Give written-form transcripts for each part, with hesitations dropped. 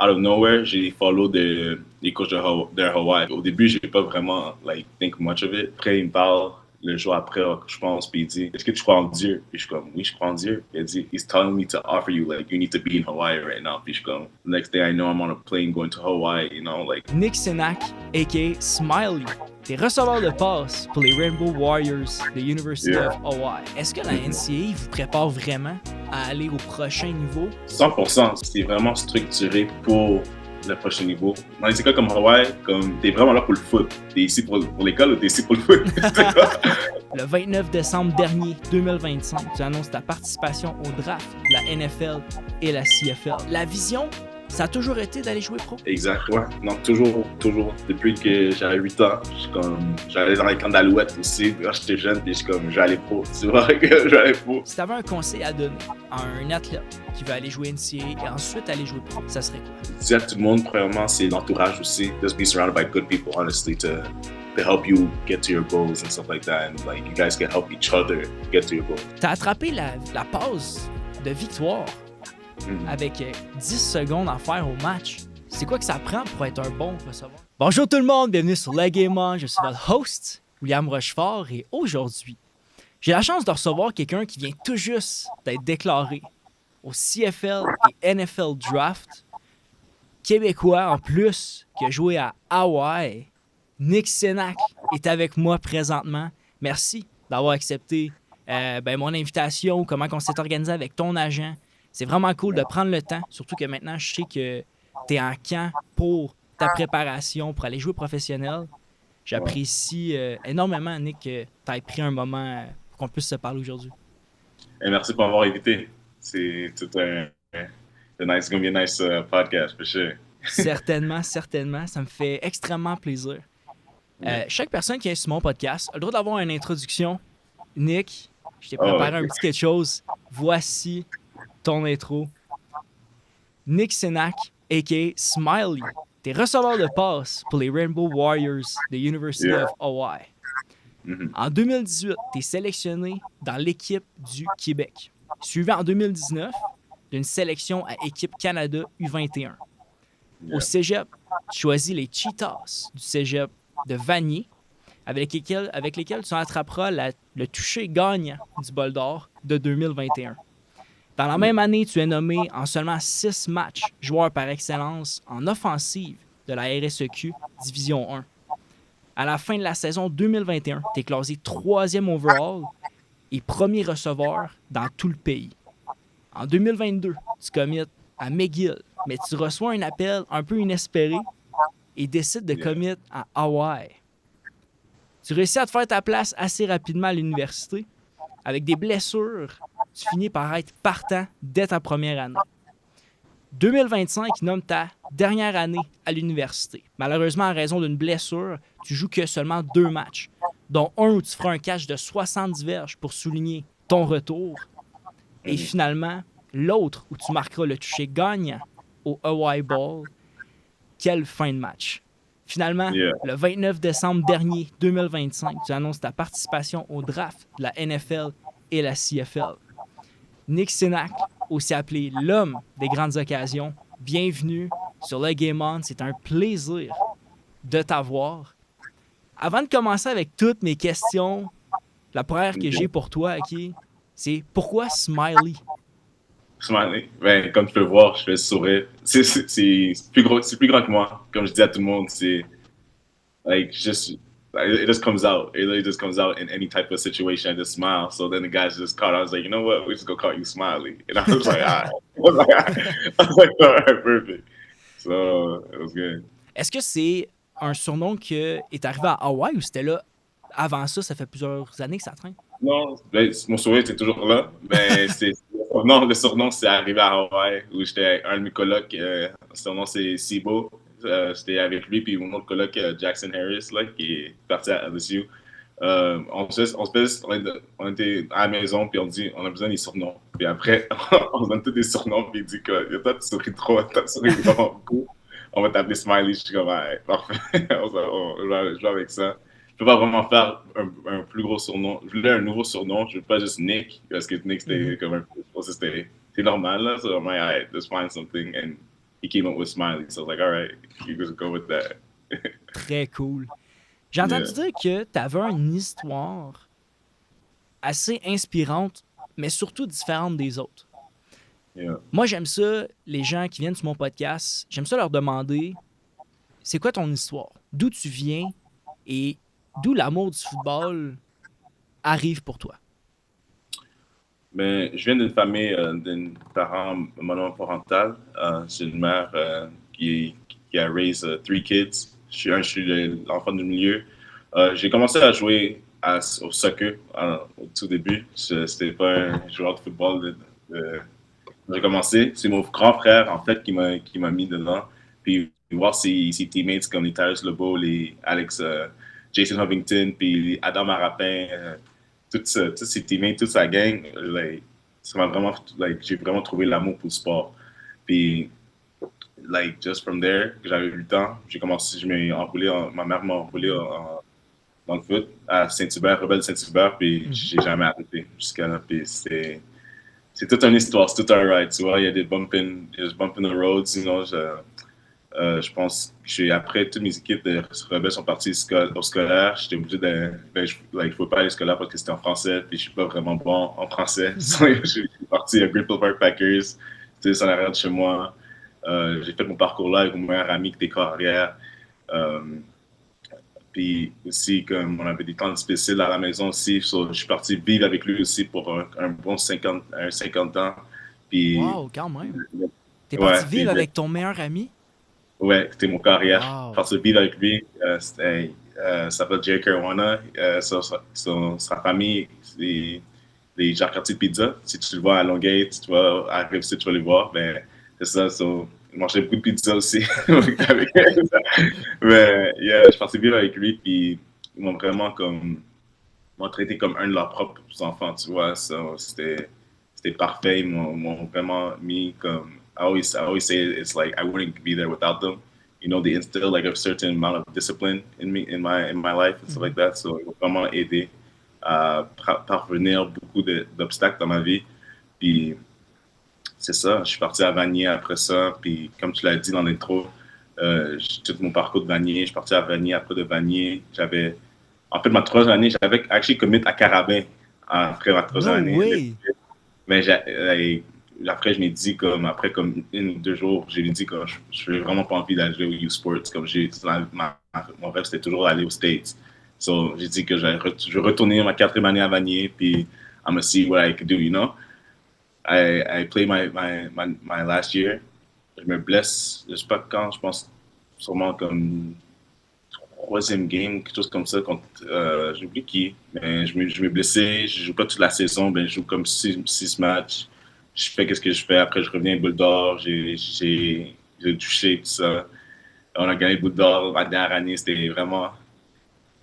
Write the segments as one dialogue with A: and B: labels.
A: out of nowhere, j'ai follow des coachs de Hawaii. Au début, j'ai pas vraiment like think much of it. Après, il me parle le jour après, je pense, puis il dit, est-ce que tu crois en Dieu? Puis je suis comme, oui, je crois en Dieu. Il a dit, he's telling me to offer you, like, you need to be in Hawaii right now. Puis je suis comme, next day I know I'm on a plane going to Hawaii, you know, like.
B: Nick Senac, a.k.a. Smiley, t'es receveur de passe pour les Rainbow Warriors de University of Hawaii. Est-ce que la NCAA vous prépare vraiment à aller au prochain niveau?
A: 100%, c'est vraiment structuré pour le prochain niveau. Dans les écoles comme Hawaii, comme t'es vraiment là pour le foot. T'es ici pour l'école ou t'es ici pour le foot?
B: Le 29 décembre dernier, 2025, tu annonces ta participation au draft de la NFL et la CFL. La vision, ça a toujours été d'aller jouer pro?
A: Exact, ouais. Non, toujours. Depuis que j'avais 8 ans, j'allais dans les camps d'Alouette aussi. Quand j'étais jeune, puis j'allais pro. Tu vois, j'allais pro.
B: Si tu avais un conseil à donner à un athlète qui veut aller jouer NCAA et ensuite aller jouer pro, ça serait quoi?
A: Je dis à tout le monde, premièrement, c'est l'entourage aussi. Just be surrounded by good people, honestly, to help you get to your goals and stuff like that. And like, you guys can help each other get to your goals.
B: T'as attrapé la passe de victoire avec 10 secondes à faire au match. C'est quoi que ça prend pour être un bon receveur? Bonjour tout le monde, bienvenue sur Le Game On. Je suis votre host, William Rochefort, et aujourd'hui, j'ai la chance de recevoir quelqu'un qui vient tout juste d'être déclaré au CFL et NFL Draft, québécois en plus, qui a joué à Hawaii. Nick Senac est avec moi présentement. Merci d'avoir accepté mon invitation, comment on s'est organisé avec ton agent. C'est vraiment cool de prendre le temps, surtout que maintenant, je sais que tu es en camp pour ta préparation, pour aller jouer professionnel. J'apprécie énormément, Nick, que tu aies pris un moment pour qu'on puisse se parler aujourd'hui.
A: Et merci pour m'avoir invité. C'est tout un nice, gonna be a nice podcast, for sure.
B: Certainement. Ça me fait extrêmement plaisir. Chaque personne qui est sur mon podcast a le droit d'avoir une introduction. Nick, je t'ai préparé un petit quelque chose. Voici ton intro. Nick Senac, a.k.a. Smiley. T'es receveur de passe pour les Rainbow Warriors de University of Hawaii. En 2018, t'es sélectionné dans l'équipe du Québec, suivi en 2019 d'une sélection à équipe Canada U21. Au cégep, tu choisis les Cheetahs du cégep de Vanier, avec lesquels tu attraperas le toucher gagnant du bol d'or de 2021. Dans la même année, tu es nommé en seulement 6 matchs joueur par excellence en offensive de la RSEQ Division 1. À la fin de la saison 2021, tu es classé 3e overall et premier receveur dans tout le pays. En 2022, tu commits à McGill, mais tu reçois un appel un peu inespéré et décides de commit à Hawaii. Tu réussis à te faire ta place assez rapidement à l'université. Avec des blessures, tu finis par être partant dès ta première année. 2025 nomme ta dernière année à l'université. Malheureusement, en raison d'une blessure, tu joues que seulement 2 matchs, dont un où tu feras un catch de 70 verges pour souligner ton retour. Et finalement, l'autre où tu marqueras le toucher gagnant au Hawaii Bowl. Quelle fin de match! Finalement, le 29 décembre dernier, 2025, tu annonces ta participation au draft de la NFL et la CFL. Nick Senac, aussi appelé l'homme des grandes occasions, bienvenue sur Le Game On. C'est un plaisir de t'avoir. Avant de commencer avec toutes mes questions, la première que j'ai pour toi, c'est pourquoi Smiley?
A: Smiley. Ben, comme tu peux voir, je fais sourire. C'est plus grand que moi. Comme je dis à tout le monde, c'est like it just comes out. It really just comes out in any type of situation. I just smile. So then the guys just caught. I was like, you know what? We're just gonna call you Smiley. And I was like, all right. All right, perfect. So it was good.
B: Est-ce que c'est un surnom qui est arrivé à Hawaï ou c'était là avant ça? Ça fait plusieurs années que ça traîne?
A: Non, ben, mon sourire était toujours là. Ben, le surnom, c'est arrivé à Hawaï où j'étais avec un de mes colocs. Son nom, c'est Sibo. C'était avec lui, puis mon autre coloc, Jackson Harris, là, qui est parti à LSU. On était à la maison, puis on dit, on a besoin des surnoms. Puis après, on donne tous des surnoms, puis il dit que toi, tu souris trop, beaucoup. On va t'appeler Smiley. Je suis comme, ouais, parfait. Je joue avec ça. Je peux pas vraiment faire un plus gros surnom. Je voulais un nouveau surnom. Je veux pas juste Nick, parce que Nick, c'était comme c'est normal, là. So I'm like, all right, let's find something. And he came up with Smiley. So I was like, all right, you just go with that.
B: Très cool. J'ai entendu dire que tu avais une histoire assez inspirante, mais surtout différente des autres.
A: Yeah.
B: Moi, j'aime ça, les gens qui viennent sur mon podcast, j'aime ça leur demander, c'est quoi ton histoire? D'où tu viens et d'où l'amour du football arrive pour toi?
A: Mais je viens d'une famille d'un parent monoparental. C'est une mère qui a raised three kids. Je suis l'enfant du milieu. J'ai commencé à jouer au soccer au tout début. C'était pas un joueur de football. J'ai commencé. C'est mon grand frère, en fait, qui m'a mis dedans. Puis voir ses teammates comme les Tyrus Lebeau, les Alex, Jason Hovington, puis Adam Arapin, tous ses teammates, toute sa gang, ça m'a vraiment, j'ai vraiment trouvé l'amour pour le sport. Puis, just from there, que j'avais 8 ans, j'ai commencé, ma mère m'a enroulé dans le foot à Saint-Hubert, Rebelle Saint-Hubert, puis j'ai jamais arrêté jusqu'à là. Puis c'est toute une histoire, c'est tout un ride, tu vois. Il y a des bump in the roads, you know. Je pense que après, toutes mes équipes de rebelles sont parties au scolaire. J'étais obligé de. Je ne pouvais pas aller au scolaire parce que c'était en français, puis je suis pas vraiment bon en français. Je suis parti à Greenfield Park Packers, c'était en arrière de chez moi. J'ai fait mon parcours là avec mon meilleur ami qui était carrière. Puis aussi, comme on avait des temps spéciaux à la maison aussi, je suis parti vivre avec lui aussi pour un bon 50 ans. Puis,
B: wow, quand même. T'es
A: ouais,
B: parti vivre avec ton meilleur ami?
A: Ouais, c'était mon carrière.
B: Wow.
A: Parce que vivre avec lui, ça s'appelle Jerry Caruana. Sa famille, c'est les Jacques-Cartier de Pizza. Si tu le vois à Longueuil, tu vas à Rive-Sud, tu vas les voir. Ben, c'est ça. Il mangeait beaucoup de pizza aussi. Mais yeah, je suis parti vivre avec lui, puis ils m'ont vraiment m'ont traité comme un de leurs propres enfants, tu vois. C'était parfait. Ils m'ont vraiment mis comme. I always say it's like I wouldn't be there without them. You know, they instill like a certain amount of discipline in me, in my life and stuff like that. So, ils m'ont vraiment aidé à parvenir beaucoup d'obstacles dans ma vie. Puis, c'est ça. Je suis parti à Vanier après ça. Puis, comme tu l'as dit dans l'intro, tout mon parcours de Vanier, je suis parti à Vanier. Après de Vanier, en fait, ma troisième année, j'avais actually commit à Carabin après ma troisième année.
B: Way.
A: Mais après, je m'ai dit, après comme 1 ou 2 jours, j'ai dit que je n'ai vraiment pas envie d'aller au U-Sports. Comme mon rêve, c'était toujours d'aller aux States. So, j'ai dit que je vais retourner ma 4e année à Vanier, puis I'm going to see what I can do, you know? I play my last year. Je me blesse, je sais pas quand, je pense sûrement comme 3e game, quelque chose comme ça, contre, j'oublie qui, mais je me blessé, je joue pas toute la saison, ben je joue comme 6 matchs, je fais qu'est-ce que je fais, après je reviens boule d'or, j'ai touché, tout ça. On a gagné boule d'or la dernière année, c'était vraiment,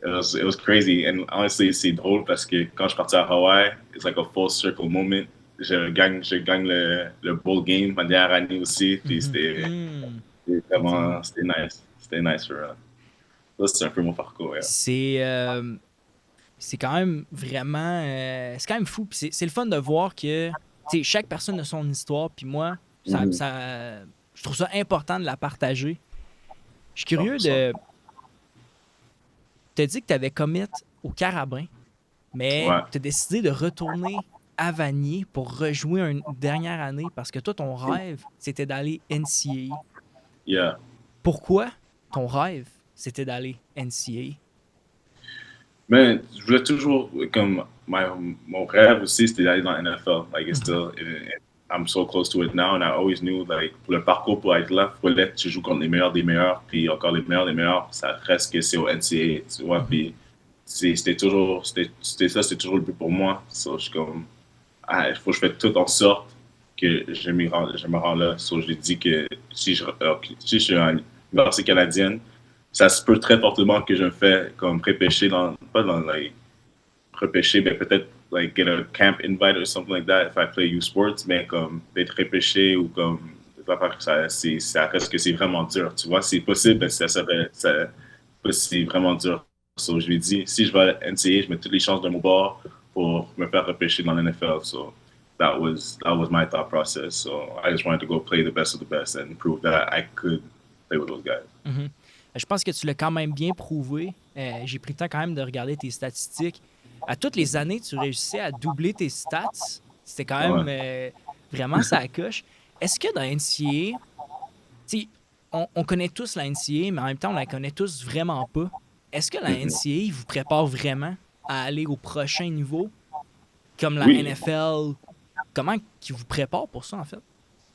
A: it was crazy, and honestly, c'est drôle parce que quand je suis parti à Hawaii, it's like a full circle moment. Je gagne le bowl game ma dernière année aussi, puis c'était vraiment, c'était nice for ça, c'est un peu mon parcours. Yeah.
B: C'est quand même vraiment. C'est quand même fou. Puis c'est le fun de voir que chaque personne a son histoire. Puis moi, je trouve ça important de la partager. Je suis curieux de. Tu as dit que tu avais commit au Carabin, mais tu as décidé de retourner à Vanier pour rejouer une dernière année parce que toi, ton rêve, c'était d'aller NCAA.
A: Yeah.
B: Pourquoi ton rêve, c'était d'aller NCAA?
A: Mais je voulais toujours, comme mon rêve aussi, c'était d'aller dans la NFL. Like, it's still, I'm so close to it now, and I always knew, like, pour le parcours pour être là, il fallait que tu joues contre les meilleurs des meilleurs, puis encore les meilleurs des meilleurs, ça reste que c'est au NCAA, tu vois, puis c'était toujours le but pour moi. So, je suis comme, il faut que je fasse tout en sorte que je me rends là. So, j'ai dit que si je suis à l'université canadienne, ça se peut très fortement que je me fais comme repêcher repêcher, mais peut-être like get a camp invite or something like that if I play U Sports, mais comme d'être repêché ou comme ça reste que c'est vraiment dur, tu vois, c'est possible, mais c'est vraiment dur. So, je lui ai dit, si je vais à NCAA, je mets toutes les chances de mon bord pour me faire repêcher dans la NFL. So, that was my thought process. So I just wanted to go play the best of the best and prove that I could play with those guys.
B: Mhm. Je pense que tu l'as quand même bien prouvé. J'ai pris le temps quand même de regarder tes statistiques. À toutes les années, tu réussissais à doubler tes stats. C'était quand même vraiment ça coche. Est-ce que dans la NCAA, tu sais, on connaît tous la NCAA, mais en même temps, on la connaît tous vraiment pas. Est-ce que la NCAA vous prépare vraiment à aller au prochain niveau, comme la
A: Oui.
B: NFL? Comment ils vous préparent pour ça, en fait?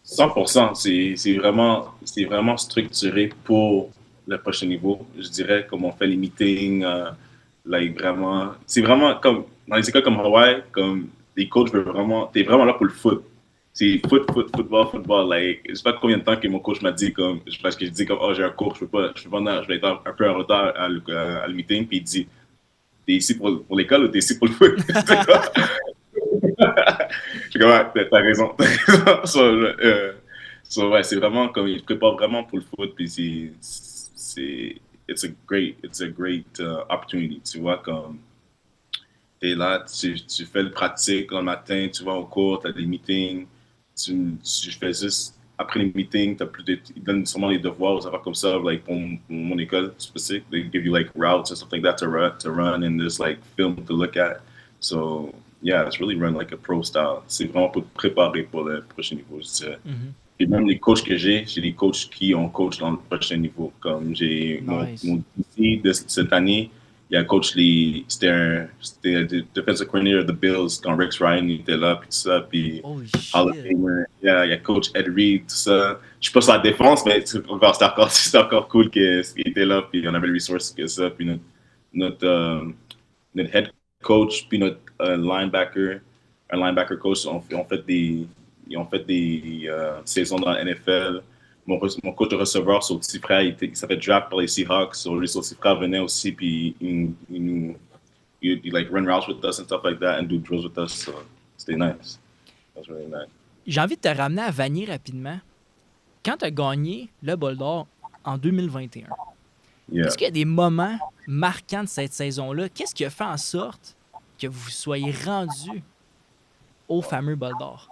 A: 100%, c'est vraiment structuré pour le prochain niveau. Je dirais comme on fait les meetings, vraiment, c'est vraiment comme dans les écoles comme Hawaii, comme les coachs veulent vraiment, t'es vraiment là pour le foot. C'est football. Like, je sais pas combien de temps que mon coach m'a dit comme, parce que je dis comme, oh j'ai un cours, je vais être un peu en retard à le meeting, puis il dit, t'es ici pour l'école ou t'es ici pour le foot? Je suis comme, t'as raison. Ouais, c'est vraiment comme, il prépare vraiment pour le foot, puis it's a great opportunity, tu vois, comme, t'es là, tu fais le pratique le matin, tu vas au cours, t'as des meetings, tu fais juste, après les meetings, ils donnent sûrement les devoirs, ça va comme ça, like, pour mon école spécifique, they give you, like, routes and stuff like that to run and there's, like, film to look at, so, yeah, it's really run like a pro style. C'est vraiment pour te préparer pour le prochain niveau, je dirais.
B: Mhm.
A: Et même les coachs que j'ai des coachs qui ont coach dans le prochain niveau. Comme j'ai
B: Nice.
A: mon DC de cette année, il a coach c'était un defensive coordinator of the Bills quand Rex Ryan était là, puis tout ça, puis
B: Holy
A: Hall of
B: shit.
A: Famer. Yeah, il a coach Ed Reed, tout ça. Je suis pas sur la défense, mais c'est encore cool qu'il était là, puis on avait le resource que ça, puis notre head coach, puis notre linebacker coach ils ont fait des saisons dans la NFL. Mon coach de receveur, son petit frère, il s'est fait draft par les Seahawks. So, son petit frère venait aussi, puis il like run routes with us and stuff like that and do drills with us. So, c'était nice. That was really nice.
B: J'ai envie de te ramener à Vanier rapidement. Quand tu as gagné le Bol d'Or en 2021,
A: Yeah.
B: est-ce qu'il y a des moments marquants de cette saison-là? Qu'est-ce qui a fait en sorte que vous soyez rendu au fameux Bol d'Or?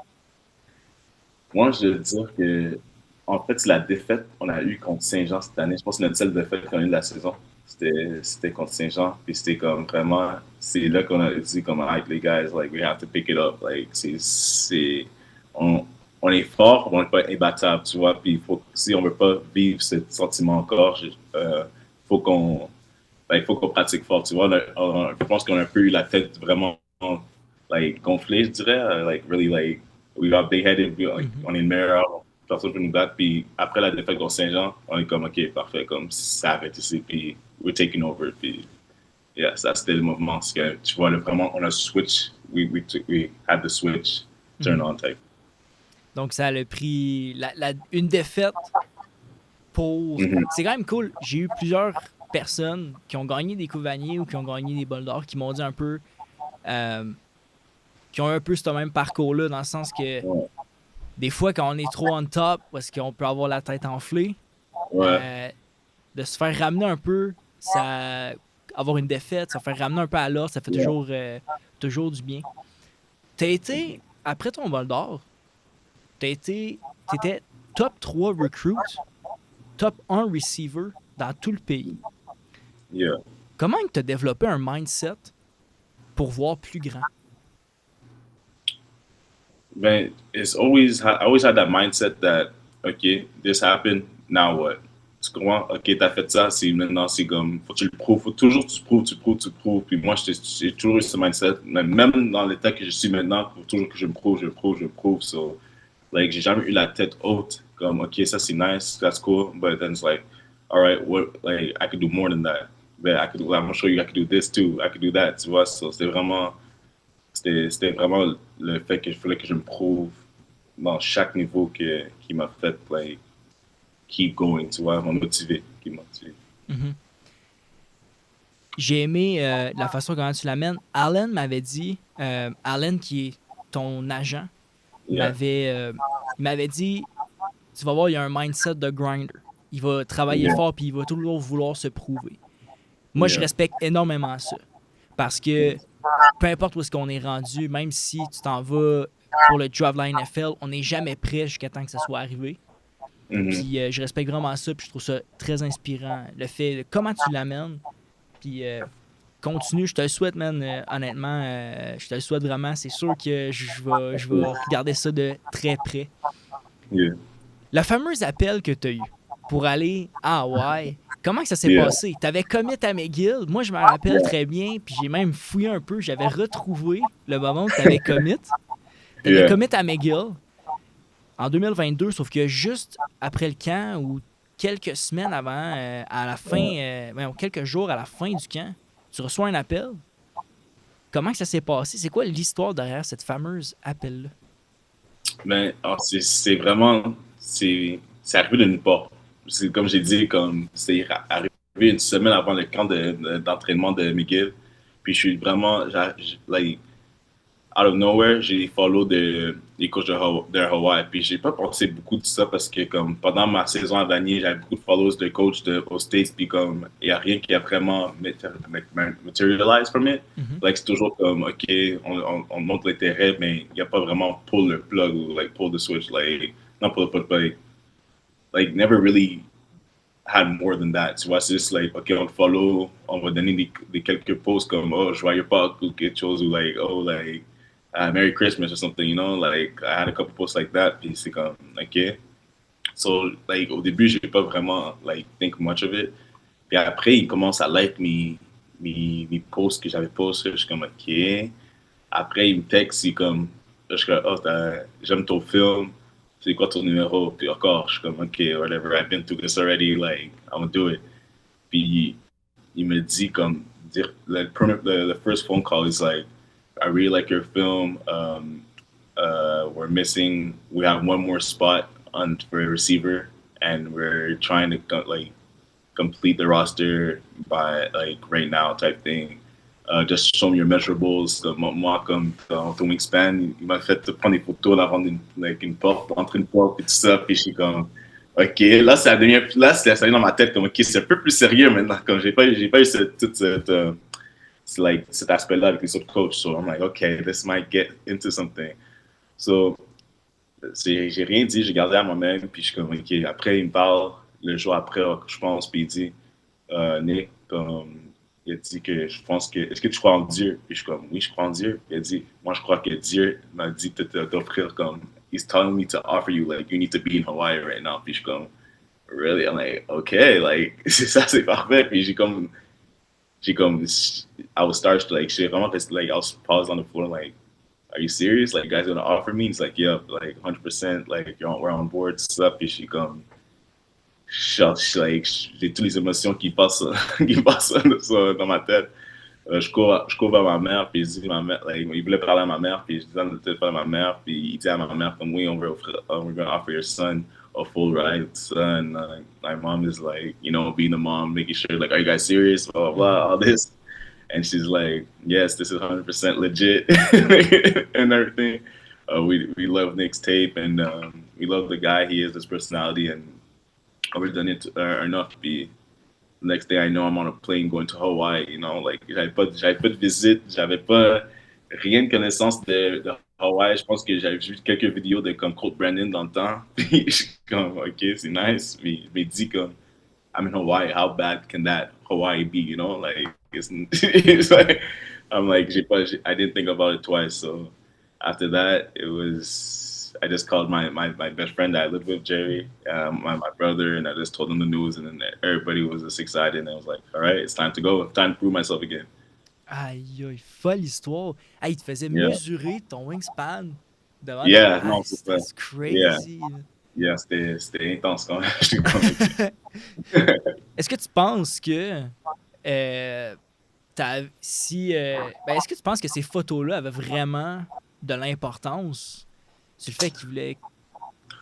A: Moi, je veux dire que, en fait, c'est la défaite qu'on a eue contre Saint-Jean cette année. Je pense que c'est notre seule défaite qu'on a eue de la saison. C'était contre Saint-Jean. Puis c'était comme vraiment, c'est là qu'on a dit comme, like, les guys, like, we have to pick it up. Like, on est fort, on n'est pas imbattable, tu vois. Puis si on veut pas vivre ce sentiment encore, faut qu'on pratique fort, tu vois. Je pense qu'on a un peu eu la tête vraiment, like, gonflée, je dirais. Like, really, like, we got big-headed, on est le meilleur, personne ne peut nous battre. Puis après la défaite contre Saint-Jean, on est comme, OK, parfait, comme ça arrête ici, puis we're taking over. Puis, yeah, ça c'était le mouvement. Parce que, tu vois, vraiment, on a switch, we had the switch, turn on type.
B: Donc, ça a pris une défaite pour... C'est quand même cool. J'ai eu plusieurs personnes qui ont gagné des Coupes Vanier ou qui ont gagné des Bols d'Or qui m'ont dit un peu... qui ont un peu ce même parcours-là, dans le sens que des fois, quand on est trop on top, parce qu'on peut avoir la tête enflée, de se faire ramener un peu, avoir une défaite, ça fait ramener un peu à l'ordre, ça fait toujours du bien. T'as été, après ton Bol d'Or, t'étais top 3 recruit, top 1 receiver dans tout le pays.
A: Yeah.
B: Comment tu as développé un mindset pour voir plus grand?
A: Man, I always had that mindset that, OK, this happened, now what? Tu comprends? OK, t'as fait ça, maintenant, c'est comme, faut que tu le prouves, faut toujours tu prouves. Puis moi, j'ai toujours eu ce mindset, même dans l'état que je suis maintenant, faut toujours que je me prouve. So, like, j'ai jamais eu la tête haute, comme, OK, ça c'est nice, that's cool, but then it's like, all right, what, like, I could do more than that. But I'm gonna show you I could do this too, I could do that, tu vois? So, c'était vraiment le fait qu'il fallait que je me prouve dans chaque niveau qui m'a fait, like, keep going, tu vois, m'a motivé.
B: Mm-hmm. J'ai aimé la façon dont tu l'amènes. Allen m'avait dit, Allen qui est ton agent, il m'avait dit, tu vas voir, il y a un mindset de grinder. Il va travailler fort puis il va toujours vouloir se prouver. Moi, je respecte énormément ça. Parce que peu importe où est-ce qu'on est rendu, même si tu t'en vas pour le draft de la NFL, on n'est jamais prêt jusqu'à temps que ça soit arrivé. Puis je respecte vraiment ça, puis je trouve ça très inspirant. Le fait de comment tu l'amènes, puis continue, je te le souhaite, man, honnêtement, je te le souhaite vraiment. C'est sûr que je vais regarder ça de très près.
A: Yeah.
B: Le fameux appel que tu as eu pour aller à Hawaï, comment que ça s'est passé? Tu avais commit à McGill, moi je me rappelle très bien, puis j'ai même fouillé un peu, j'avais retrouvé le moment où tu avais commit. Tu avais commit à McGill en 2022, sauf que juste après le camp ou quelques semaines avant, à la fin, quelques jours à la fin du camp, tu reçois un appel. Comment que ça s'est passé? C'est quoi l'histoire derrière cette fameuse appel-là?
A: Ben, c'est vraiment, c'est arrivé de nulle part. C'est comme j'ai dit, comme c'est arrivé une semaine avant le camp d'entraînement de McGill. Puis je suis vraiment, like, out of nowhere, j'ai follow les coachs de Hawaii. Puis j'ai pas pensé beaucoup de ça parce que comme pendant ma saison à Vanier, j'avais beaucoup de follows de coachs aux States. Puis comme il y a rien qui a vraiment materialized from it. Like c'est toujours comme ok, on montre l'intérêt, mais il n'y a pas vraiment pull le plug ou like pull the switch. Like not pull the plug, like never really had more than that. Tu vois, c'est juste like ok, on follow, on va donner des quelques posts comme oh joyeux Pâques ou quelque chose ou like oh like Merry Christmas or something, you know, like I had a couple posts like that, puis c'est comme, ok. So, like, au début, j'ai pas vraiment, like, think much of it. Puis après, il commence à like mes posts que j'avais postés, je suis comme, ok. Après, il me texte, il comme, je suis comme, oh, j'aime ton film, c'est quoi ton numéro? Puis encore, je suis comme, ok, whatever, I've been through this already, like, I'm gonna do it. Puis il me dit comme, the first phone call is like, I really like your film. We have one more spot for a receiver, and we're trying to like complete the roster by like right now type thing. Just show me your measurables. Moi, comme ton wingspan, il m'a fait prendre des photos là, avant une porte, entre une porte et tout ça, puis je suis comme, ok, là ça devient, là ça vient dans ma tête comme, ok, c'est un peu plus sérieux maintenant, comme j'ai pas eu c'est like cet aspect-là avec les autres coachs. So I'm like, okay, this might get into something. So j'ai rien dit, j'ai gardé à moi-même, puis je suis comme, ok. Après, il me parle le jour après, je pense, puis il dit, Nick, comme, il a dit que je pense que, est-ce que tu crois en Dieu? Puis je suis comme, oui, je crois en Dieu. Puis il a dit, moi, je crois que Dieu m'a dit de t'offrir comme, he's telling me to offer you, like, you need to be in Hawaii right now. Puis je suis comme, really? I'm like, okay, like, c'est ça, c'est parfait. Puis j'ai comme, I was starstruck, like shit. I'm not just like I was paused on the floor, like, are you serious? Like, guys gonna offer me? He's like, yeah, like 100%, like we're on board, stuff. Et je suis comme, like, j'ai toutes les émotions qui passent, qui passent dans ma tête. Je cours vers ma mère, puis je dis ma mère, like, il voulait parler à ma mère, puis je dis de parler à ma mère, puis il dit à ma mère comme oui, we're gonna offer your son a full ride, son. My mom is like, you know, being the mom, making sure like, are you guys serious? Blah blah, blah all this, and she's like, yes, this is 100% legit and everything. We love Nick's tape, and we love the guy he is, his personality, and we've done it enough. Be next day I know I'm on a plane going to Hawaii, you know, like j'avais pas de visite, j'avais pas rien de connaissance de Hawaii. Je pense que j'avais vu quelques vidéos de comme Colt Brandon dans le temps. Puis je suis comme ok, c'est nice, mais dit comme I'm in Hawaii, how bad can that Hawaii be, you know, like it's like I'm like I didn't think about it twice. So after that it was I just called my best friend that I lived with, Jerry, my brother, and I just told him the news, and then everybody was just excited, and I was like, all right, it's time to go, time to prove myself again.
B: Aïe, aïe, folle histoire. Hey, il te faisait mesurer ton wingspan devant
A: non,
B: c'est crazy.
A: Yeah, c'était intense quand même.
B: Est-ce que tu penses que est-ce que tu penses que ces photos-là avaient vraiment de l'importance sur le fait qu'il voulait...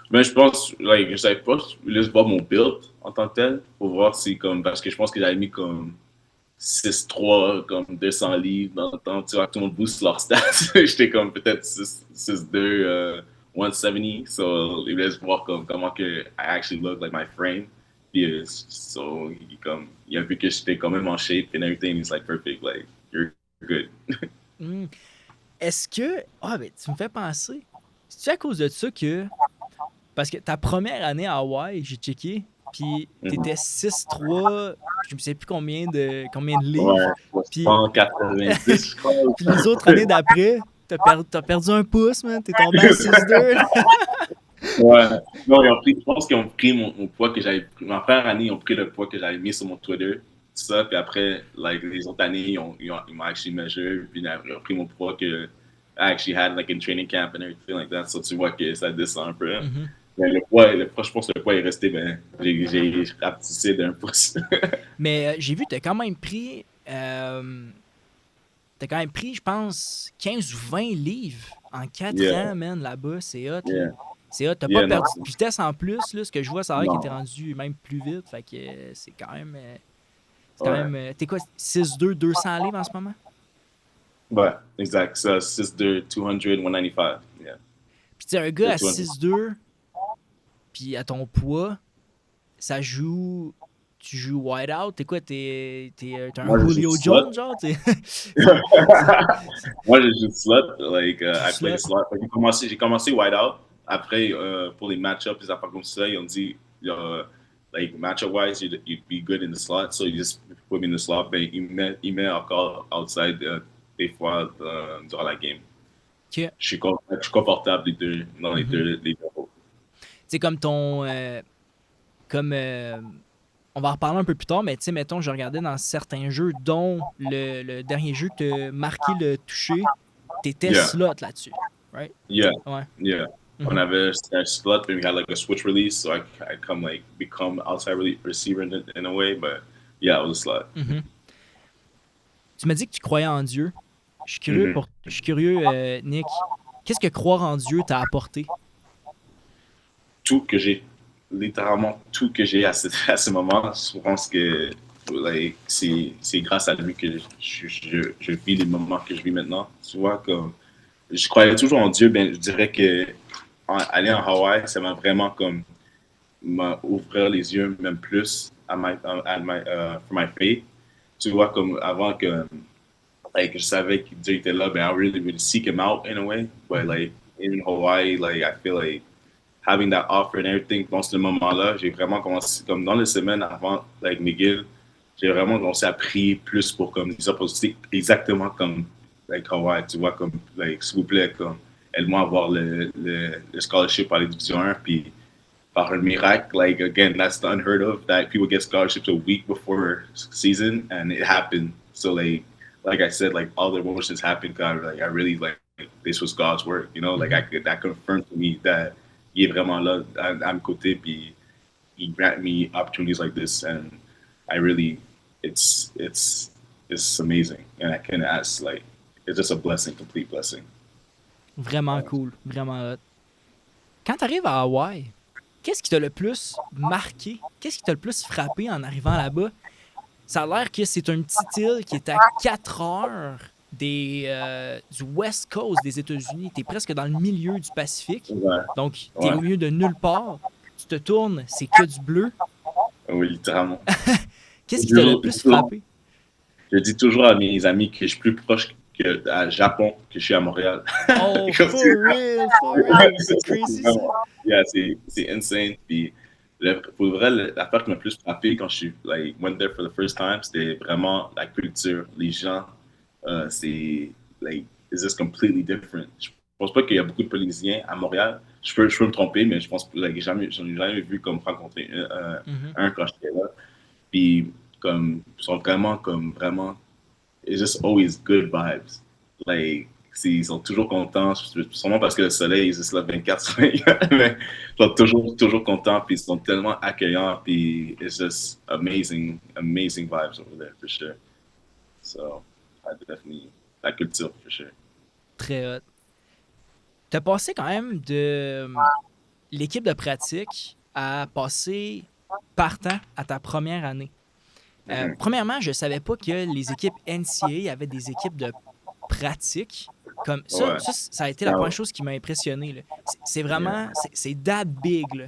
A: Mais je pense, like, je savais pas, je voulais juste voir mon build en tant que tel, pour voir si, comme, parce que je pense que j'avais mis comme 6'3", comme 200 livres dans le temps, tu vois, tout le monde booste leurs stats. J'étais comme peut-être 6'2", 170, so il voulait juste voir comme, comment que I actually look, like my frame. Puis, so, il a vu que j'étais quand même en shape and everything, he's like, perfect, like, you're good.
B: Est-ce que... ben, tu me fais penser... C'est à cause de ça que. Parce que ta première année à Hawaï, j'ai checké, puis t'étais 6'3, je ne sais plus combien de livres.
A: Ouais,
B: Puis
A: 190, je crois.
B: puis les autres années d'après, t'as perdu un pouce, man. T'es tombé à 6'2.
A: Ouais. Non, je pense qu'ils ont pris mon poids que j'avais pris. Ma première année, ils ont pris le poids que j'avais mis sur mon Twitter. Tout ça. Puis après, like, les autres années, ils m'ont actually measured. Puis ils ont pris mon poids que I actually had like in training camp and everything like that. So tu vois que ça descend un peu.
B: Mhm.
A: Mais je pense que le poids est resté, ben, j'ai rapetissé d'un pouce.
B: Mais j'ai vu, t'as quand même pris, je pense, 15 ou 20 livres en 4
A: Yeah.
B: ans, man, là-bas. C'est hot, là.
A: Yeah.
B: C'est hot. T'as
A: Yeah,
B: pas perdu
A: non.
B: de vitesse en plus, là. Ce que je vois, ça a l'air qu'il
A: Non.
B: était rendu même plus vite. Fait que c'est quand même.
A: Ouais.
B: T'es quoi, 6'2", 200 livres en ce moment?
A: Ouais, exact. Ça, 6'2", 200, 195. Yeah.
B: Puis tu sais, un gars à
A: 200.
B: 6'2", puis à ton poids, ça joue. Tu joues wide out, t'es quoi? T'es un
A: Moi, je joue
B: Julio
A: slot.
B: Jones, genre?
A: Moi, je joue slot. Like, I play
B: Slot.
A: slot. J'ai commencé wide out. Après, pour les match-ups, les affaires comme ça, ils ont dit, like, match-up-wise, you'd be good in the slot. So you just put me in the slot. Ben, il met encore outside des fois durant la game.
B: Que,
A: Je suis confortable dans les
B: Mhm.
A: deux rôles.
B: c'est comme ton. On va en reparler un peu plus tard, mais tu sais, mettons, je regardais dans certains jeux, dont le dernier jeu que t'as marqué le toucher, t'étais
A: Yeah,
B: slot là-dessus, right?
A: yeah,
B: Ouais.
A: yeah. On
B: Mhm.
A: avait un split, but we had like a switch release, so I become outside receiver in a way, but yeah, it was a slot.
B: Mhm. Tu m'as dit que tu croyais en Dieu.
A: Mhm.
B: Je suis curieux, Nick. Qu'est-ce que croire en Dieu t'a apporté?
A: Tout que j'ai, littéralement tout que j'ai à ce moment, je pense que like, c'est grâce à lui que je vis les moments que je vis maintenant. Tu vois, comme je croyais toujours en Dieu, ben je dirais que aller en Hawaï, ça m'a vraiment comme m'a ouvert les yeux même plus for my faith. Tu vois, comme avant que like, je savais que Dieu était là, ben I really would seek him out in a way. But
B: Mhm.
A: like in Hawaii, like I feel like having that offer and everything, dans ce moment-là, j'ai vraiment commencé, comme dans les semaines avant, like McGill, j'ai vraiment commencé à prier plus pour comme des opportunités exactement comme like Hawaii, tu vois, comme, like, s'il vous plaît, comme, aide-moi à avoir le scholarship à la Division 1, puis par un miracle, like, again, that's unheard of, that people get scholarships a week before season, and it happened. So, like I said, like, all the emotions happened, God, like, I really, like, this was God's work, you know, like,
B: Mhm.
A: that confirmed to me that il est vraiment là à mes côtés, puis he grant me opportunities like this, and I really, it's amazing, and I can ask, like, it's just a blessing, complete blessing.
B: Vraiment cool, vraiment hot. Quand t'arrives à Hawaï, qu'est-ce qui t'a le plus marqué? Qu'est-ce qui t'a le plus frappé en arrivant là-bas? Ça a l'air que c'est une petite île qui est à 4 heures du West Coast des États-Unis. T'es presque dans le milieu du Pacifique.
A: Ouais,
B: Donc, t'es
A: ouais,
B: au milieu de nulle part. Tu te tournes, c'est que du bleu.
A: oui, littéralement.
B: Qu'est-ce qui t'a le plus frappé?
A: Je dis toujours à mes amis que je suis plus proche à Japon que je suis à Montréal.
B: Oh,
A: Comme
B: for real, for real. C'est crazy, ça.
A: yeah, c'est insane. Puis, pour vrai, l'affaire qui m'a le plus frappé quand je suis, like, went there for the first time, c'était vraiment la culture. Les gens, c'est, like, it's just completely different. Je pense pas qu'il y a beaucoup de Polynésiens à Montréal. Je peux me tromper, mais je pense que like, j'en ai jamais vu comme rencontrer
B: Mhm.
A: un quand j'étais là. Puis, comme, ils sont vraiment, comme, vraiment, it's just always good vibes. Like, ils sont toujours contents, sûrement parce que le soleil, ils se lève 24 sur 24, mais ils sont toujours contents, puis ils sont tellement accueillants, puis it's just amazing, amazing vibes over there, for sure. So, I definitely, la culture, for sure.
B: Très hot. T'as passé quand même de l'équipe de pratique à passer partant à ta première année. Premièrement, je savais pas que les équipes NCAA avaient des équipes de pratique. Comme
A: Ouais.
B: ça a été la première chose qui m'a impressionné, là. C'est vraiment, c'est that big, là.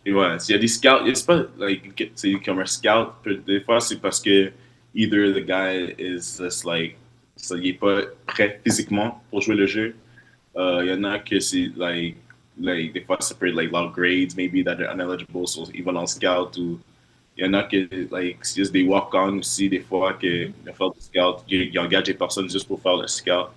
A: Et ouais, s'il y a des scouts, c'est pas like, c'est comme un scout, des fois c'est parce que either the guy is just like, ça, il est pas prêt physiquement pour jouer le jeu, Il y en a que c'est, des fois, ça peut être, low grades, maybe, that are ineligible, so ils vont en scout, ou il y en a que, c'est juste des walk-on aussi, des fois, que
B: Mhm.
A: ils font du scout, ils engagent des personnes juste pour faire le scout.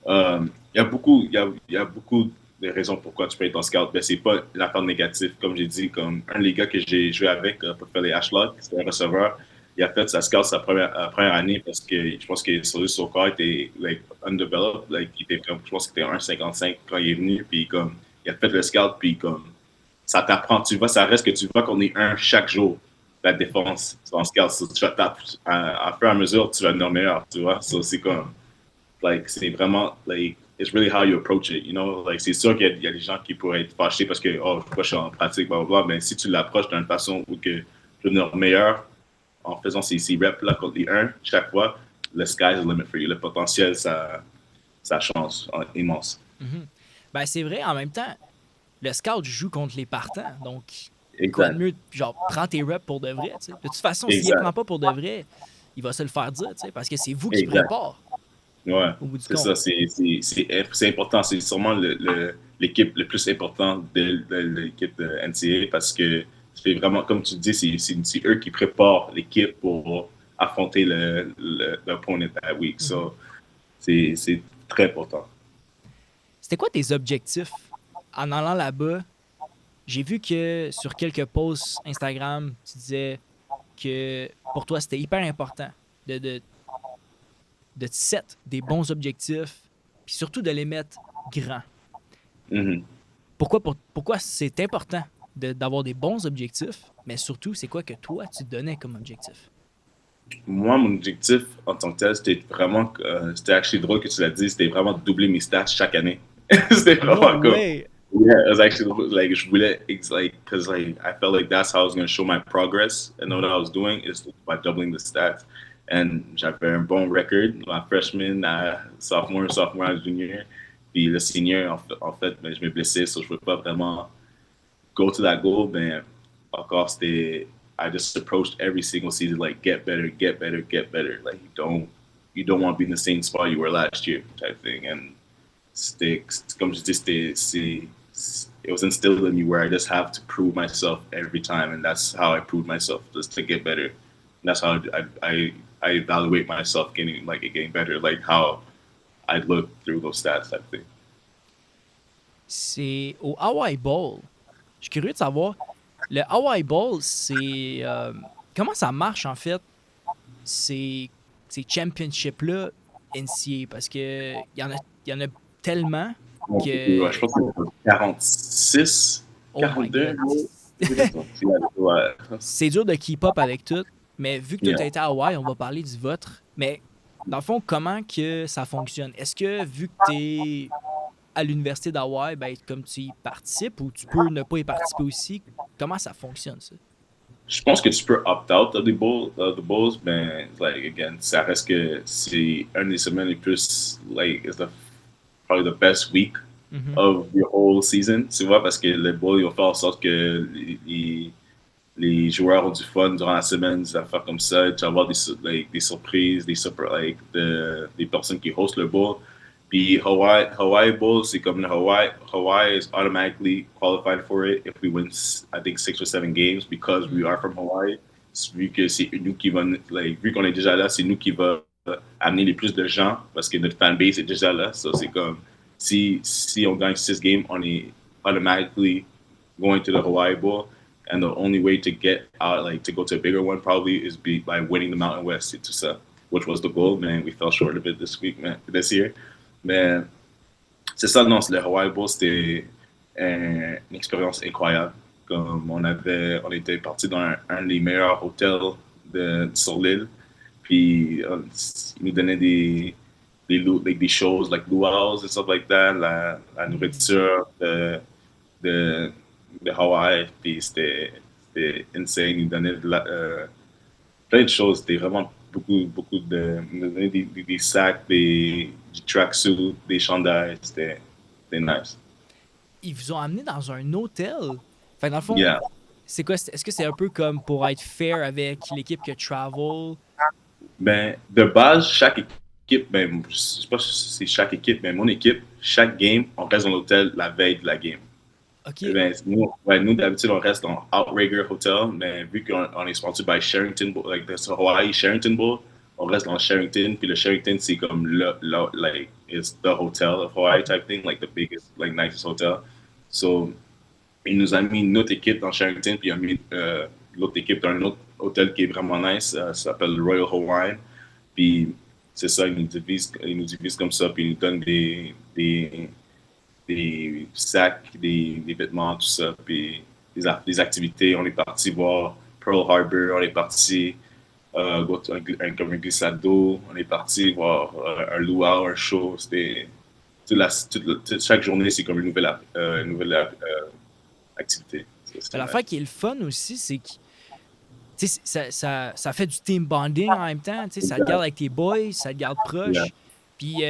A: Il y a beaucoup de raisons pourquoi tu peux être en scout, mais c'est pas l'affaire négative. Comme j'ai dit, comme un des gars que j'ai joué avec pour faire les Ashlock, c'était un receveur. Il a fait sa scout sa première année parce que je pense que son corps était undeveloped. Je pense qu'il était 1,55 quand il est venu. Puis comme, il a fait le scout, puis comme, ça t'apprend. Ça reste que tu vois qu'on est un chaque jour, la défense en scout. So, à fur et à mesure, tu vas devenir meilleur, tu vois. So, c'est comme, c'est vraiment, it's really how you approach it, you know? C'est sûr qu'il y a des gens qui pourraient être fâchés parce que, oh, je suis en pratique, blablabla, mais si tu l'approches d'une façon où que je veux devenir meilleur en faisant ces reps-là contre les 1 chaque fois, le sky's the limit for you. Le potentiel, ça change immense.
B: Mhm. Ben, c'est vrai, en même temps, le scout joue contre les partants. Donc, quoi de
A: Exact.
B: mieux, genre, prends tes reps pour de vrai. T'sais. De toute façon, s'il ne
A: Exact.
B: prend pas pour de vrai, il va se le faire dire, parce que c'est vous qui
A: Exact.
B: prépare
A: Ouais,
B: au bout du
A: c'est
B: compte.
A: ça. C'est important. C'est sûrement l'équipe le plus importante de l'équipe de NCAA parce que c'est vraiment, comme tu dis, c'est eux qui préparent l'équipe pour affronter l'opponent that week.
B: Mhm.
A: So, c'est très important.
B: C'était quoi tes objectifs en allant là-bas? J'ai vu que sur quelques posts Instagram, tu disais que pour toi, c'était hyper important de, de, de te set des bons objectifs, puis surtout de les mettre grands.
A: Mhm.
B: Pourquoi c'est important d'avoir des bons objectifs, mais surtout, c'est quoi que toi, tu donnais comme objectif?
A: Moi, mon objectif en tant que tel, c'était actually drôle que tu l'as dit, c'était vraiment de doubler mes stats chaque année. C'était
B: No
A: vraiment comme,
B: way!
A: yeah, it was actually je voulais, because I felt like that's how I was going to show my progress and know what I was doing is by doubling the stats. And j'avais un bon record, ma freshman, sophomore, junior. Puis le senior, en fait, ben, je m'ai blessé, so je ne pouvais pas vraiment go to that goal, man. Encore, c'était, I just approached every single season like get better, get better, get better. Like you don't want to be in the same spot you were last year, type thing. And comme je dis, it was instilled in me where I just have to prove myself every time, and that's how I proved myself, just to get better. And that's how I evaluate myself getting better, like how I look through those stats, type thing.
B: C'est au Hawaii Bowl. Je suis curieux de savoir, le Hawaii Bowl, c'est... comment ça marche, en fait, ces, ces championships-là NCAA? Parce que il y en a tellement
A: Ouais,
B: que...
A: je pense que c'est 46,
B: Oh my
A: 42.
B: God!
A: Ouais.
B: C'est dur de keep up avec tout, mais vu que toi,
A: Yeah.
B: tu as été à Hawaï, on va parler du vôtre. Mais dans le fond, comment que ça fonctionne? Est-ce que vu que tu es à l'université d'Hawaï, ben, comme tu y participes ou tu peux ne pas y participer aussi? Comment ça fonctionne, ça?
A: Je pense que tu peux opt-out of the Bulls, mais again, ça reste que c'est une des semaines les plus, is probably the best week
B: Mhm.
A: of the whole season, tu vois, parce que les Bulls, ils vont faire en sorte que les joueurs ont du fun durant la semaine, des affaires comme ça. Tu vas avoir des surprises, des personnes qui hostent le Bowl. Puis Hawaii Bowl, c'est comme le Hawaii is automatically qualified for it if we win, I think, 6 or 7 games because we
B: Mhm.
A: are from Hawaii. Vu que c'est nous qui va, vu qu'on est déjà là, c'est nous qui va amener les plus de gens parce que notre fanbase est déjà là. So c'est comme si on gagne 6 games, on est automatically going to the Hawaii Bowl. And the only way to get out, to go to a bigger one, probably is by winning the Mountain West to ça, which was the goal. Man, we fell short of it this year. Mais c'est ça, non, le Hawaii Bowl, c'était une expérience incroyable. Comme on était parti dans un des meilleurs hôtels sur l'île. Puis ils nous donnaient des shows, like luau's and stuff like that, la nourriture de Hawaii. Puis c'était insane. Ils nous donnaient plein de choses. C'était vraiment beaucoup ils nous donnaient des sacs, du tracksuit, des chandails. C'était nice.
B: Ils vous ont amené dans un hôtel. Fait que dans le fond,
A: Yeah.
B: c'est quoi? Est-ce que c'est un peu comme pour être fair avec l'équipe que travel?
A: Ben, de base, chaque équipe, ben, je sais pas si c'est chaque équipe, mais mon équipe, chaque game, on reste dans l'hôtel la veille de la game.
B: OK.
A: Ben, nous d'habitude, on reste dans Outrigger Hotel, mais vu qu'on est sponsored by Sherrington, like the Hawaii Sherrington Bowl, on reste dans Sherrington, puis le Sherrington, c'est comme like, it's the hotel of Hawaii type thing, like the biggest, like nicest hotel. So, il nous a mis notre équipe dans Sherrington, puis il a mis l'autre équipe dans un autre hôtel qui est vraiment nice, ça s'appelle Royal Hawaiian. Puis c'est ça, ils nous divisent comme ça, puis ils nous donnent des sacs, des vêtements, tout ça, puis des activités. On est parti voir Pearl Harbor, on est parti comme un glissade d'eau, on est parti voir un luau, un show. C'était chaque journée, c'est comme une nouvelle activité.
B: L'affaire qui est le fun aussi, c'est que ça fait du team bonding en même temps. Ça te garde avec tes boys, ça te garde proche. Puis,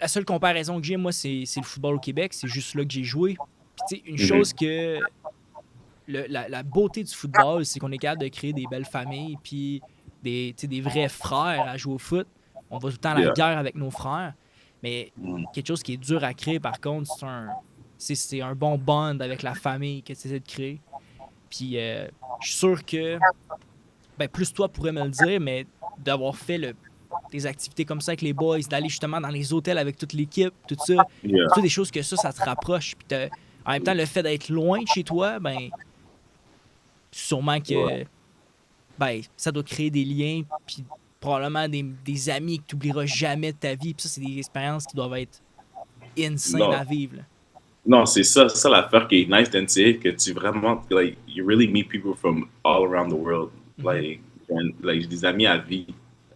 B: la seule comparaison que j'ai, moi, c'est le football au Québec. C'est juste là que j'ai joué. Puis, une chose que la beauté du football, c'est qu'on est capable de créer des belles familles, puis des vrais frères à jouer au foot. On va tout le temps à la guerre avec nos frères. Mais quelque chose qui est dur à créer, par contre, c'est un bon bond avec la famille que tu essaies de créer. Puis, je suis sûr que, plus toi pourrais me le dire, mais d'avoir fait des activités comme ça avec les boys, d'aller justement dans les hôtels avec toute l'équipe, tout ça, c'est des choses que ça te rapproche. Puis, en même temps, le fait d'être loin de chez toi, sûrement que ça doit créer des liens, puis probablement des amis que tu n'oublieras jamais de ta vie. Puis ça, c'est des expériences qui doivent être insane à vivre. Là.
A: Non, c'est ça l'affaire qui est nice d'NCA, que tu vraiment, like, you really meet people from all around the world. Like, j'ai des amis à vie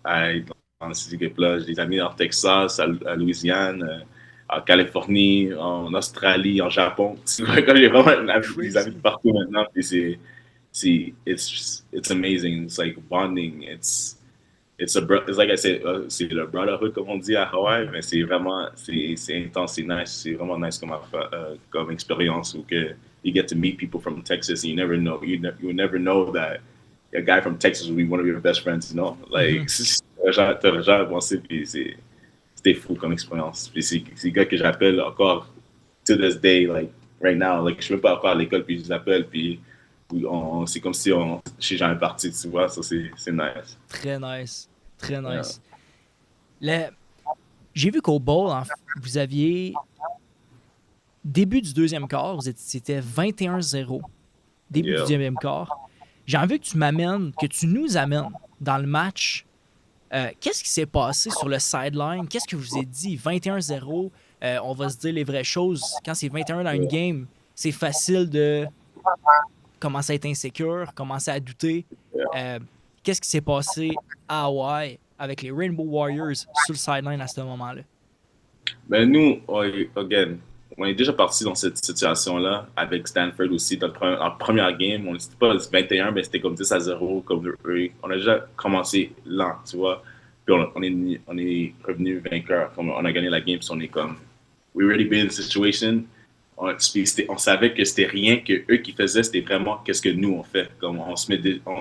A: dans ces équipes-là, j'ai des amis en Texas, à Louisiane, en Californie, en Australie, en Japon. Tu vois, j'ai vraiment des amis de partout maintenant, puis it's amazing. It's like bonding. It's like I said, c'est le brotherhood comme on dit à Hawaï, mais c'est vraiment c'est intense, c'est nice, c'est vraiment nice comme expérience où que you get to meet people from Texas and you never know that a guy from Texas will be one of your best friends, you know, like t'as jamais pensé, puis c'était fou comme expérience. Puis c'est des gars que j'appelle encore to this day, like right now, like je suis même pas encore à l'école puis je les appelle puis c'est comme si je suis jamais parti, tu vois, ça c'est nice.
B: Très nice. Très nice. J'ai vu qu'au bowl, vous aviez début du deuxième quart, c'était 21-0. Début du deuxième quart. J'ai envie que tu nous amènes dans le match. Qu'est-ce qui s'est passé sur le sideline? Qu'est-ce que vous avez dit? 21-0, on va se dire les vraies choses. Quand c'est 21 dans une game, c'est facile de commencer à être insécure, commencer à douter. Qu'est-ce qui s'est passé à Hawaï avec les Rainbow Warriors sur le sideline à ce moment-là?
A: Ben nous, on est déjà parti dans cette situation-là avec Stanford aussi. En première game, on n'était pas 21, mais c'était comme 10-0. On a déjà commencé lent, tu vois. Puis on est revenu vainqueur. On a gagné la game, puis on est comme, we already been in the situation. On savait que c'était rien que eux qui faisaient, c'était vraiment qu'est-ce que nous on fait. Comme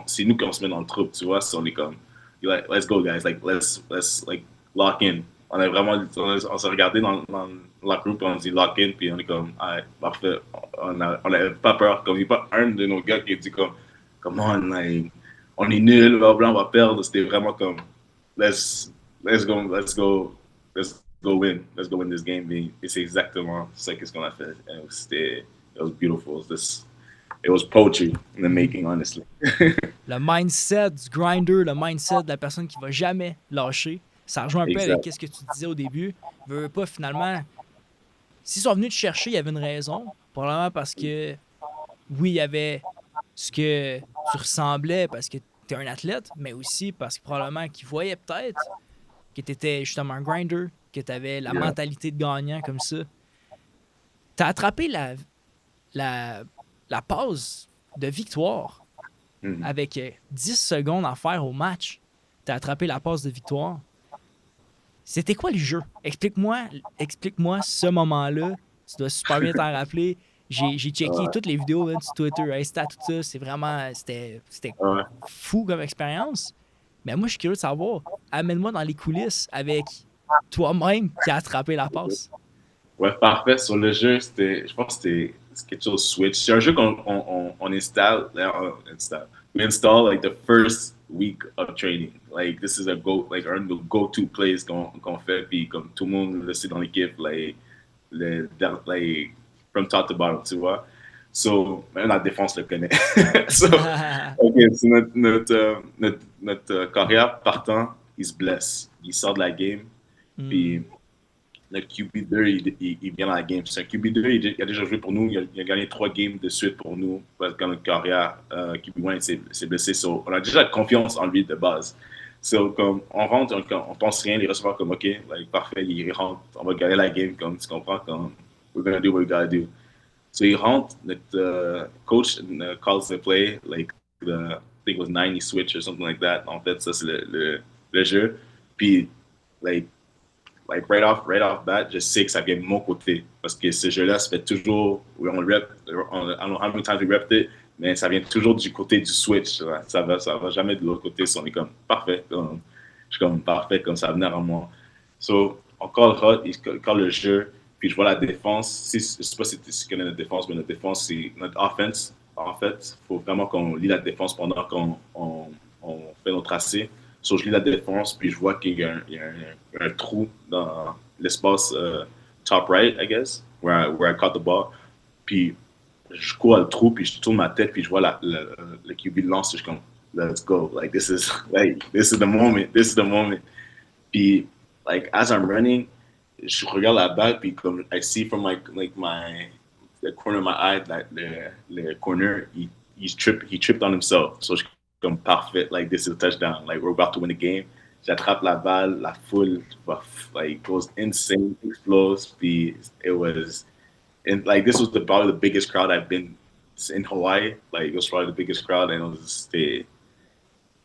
A: c'est nous qu'on se met dans le trouble, tu vois. So on est comme, like, let's go guys, like let's like lock in. On s'est regardé dans la groupe, on dit lock in, puis on est comme, parfait. On n'avait pas peur. Comme il n'y a pas un de nos gars qui dit comme, come on, like, on est nul, on va perdre. C'était vraiment comme, let's go win this game. Et c'est exactement ça qu'est-ce qu'on a fait. It was beautiful. It was poetry in the making, honestly.
B: Le mindset du grinder, le mindset de la personne qui va jamais lâcher. Ça rejoint un peu avec ce que tu disais au début. Veux pas, finalement, s'ils sont venus te chercher, il y avait une raison. Probablement parce que, oui, il y avait ce que tu ressemblais parce que tu es un athlète, mais aussi parce que probablement qu'ils voyaient peut-être que tu étais justement un grinder, que tu avais la mentalité de gagnant comme ça. Tu as attrapé la pause de victoire avec 10 secondes à faire au match. Tu as attrapé la passe de victoire. C'était quoi le jeu? Explique-moi ce moment-là. Tu dois super bien t'en rappeler. J'ai checké toutes les vidéos sur Twitter, Insta, tout ça. C'était fou comme expérience. Mais moi, je suis curieux de savoir. Amène-moi dans les coulisses avec toi-même qui as attrapé la passe.
A: Ouais, parfait. Sur le jeu, je pense que c'était quelque chose de Switch. C'est un jeu qu'on installe, we install like the first week of training. Like, this is like, un de nos go-to plays qu'on fait, puis comme tout le monde le sait dans l'équipe, like, from top to bottom, tu vois. So, même la défense le connaît. So, okay, so notre carrière partant, il se blesse. Il sort de la game, puis le QB2, il vient dans la game. C'est un QB2, il a déjà joué pour nous. Il a gagné 3 games de suite pour nous. Quand notre carrière, QB1 s'est blessé. So, on a déjà confiance en lui de base. So, comme on rentre, on pense rien. Les receveurs comme, OK, like, parfait, il rentre. On va gagner la game, comme tu comprends. Comme, we're going to do what we got to do. So, il rentre. Notre coach calls the play. Like, I think it was 90 switch or something like that. En fait, ça, c'est le jeu. Puis, like right off bat, je sais que ça vient de mon côté. Parce que ce jeu-là, ça fait toujours, I don't know how many times we repped it, mais ça vient toujours du côté du switch. Ça va jamais de l'autre côté. So on est comme parfait. Je suis comme parfait, comme ça venait en moi. So, on call le jeu, puis je vois la défense. Je sais pas si tu connais notre défense, mais notre défense, c'est notre offense. En fait, il faut vraiment qu'on lit la défense pendant qu'on fait notre tracé. So, je lis la défense, puis je vois qu'il y a un trou dans l'espace top right, I guess, where I caught the ball. Puis je cours à le trou, puis je tourne ma tête, puis je vois le QB lance, je suis comme, let's go. Like, this is the moment. This is the moment. Puis, like, as I'm running, je regarde la balle, puis comme, I see from the corner of my eye that le corner, he tripped on himself. So, je comme parfait, like, this is a touchdown. Like, we're about to win the game. J'attrape la balle, la foule, like, goes insane, explodes. Puis, it was, and like, this was probably the biggest crowd I've been in Hawaii. Like, it was probably the biggest crowd, and c'était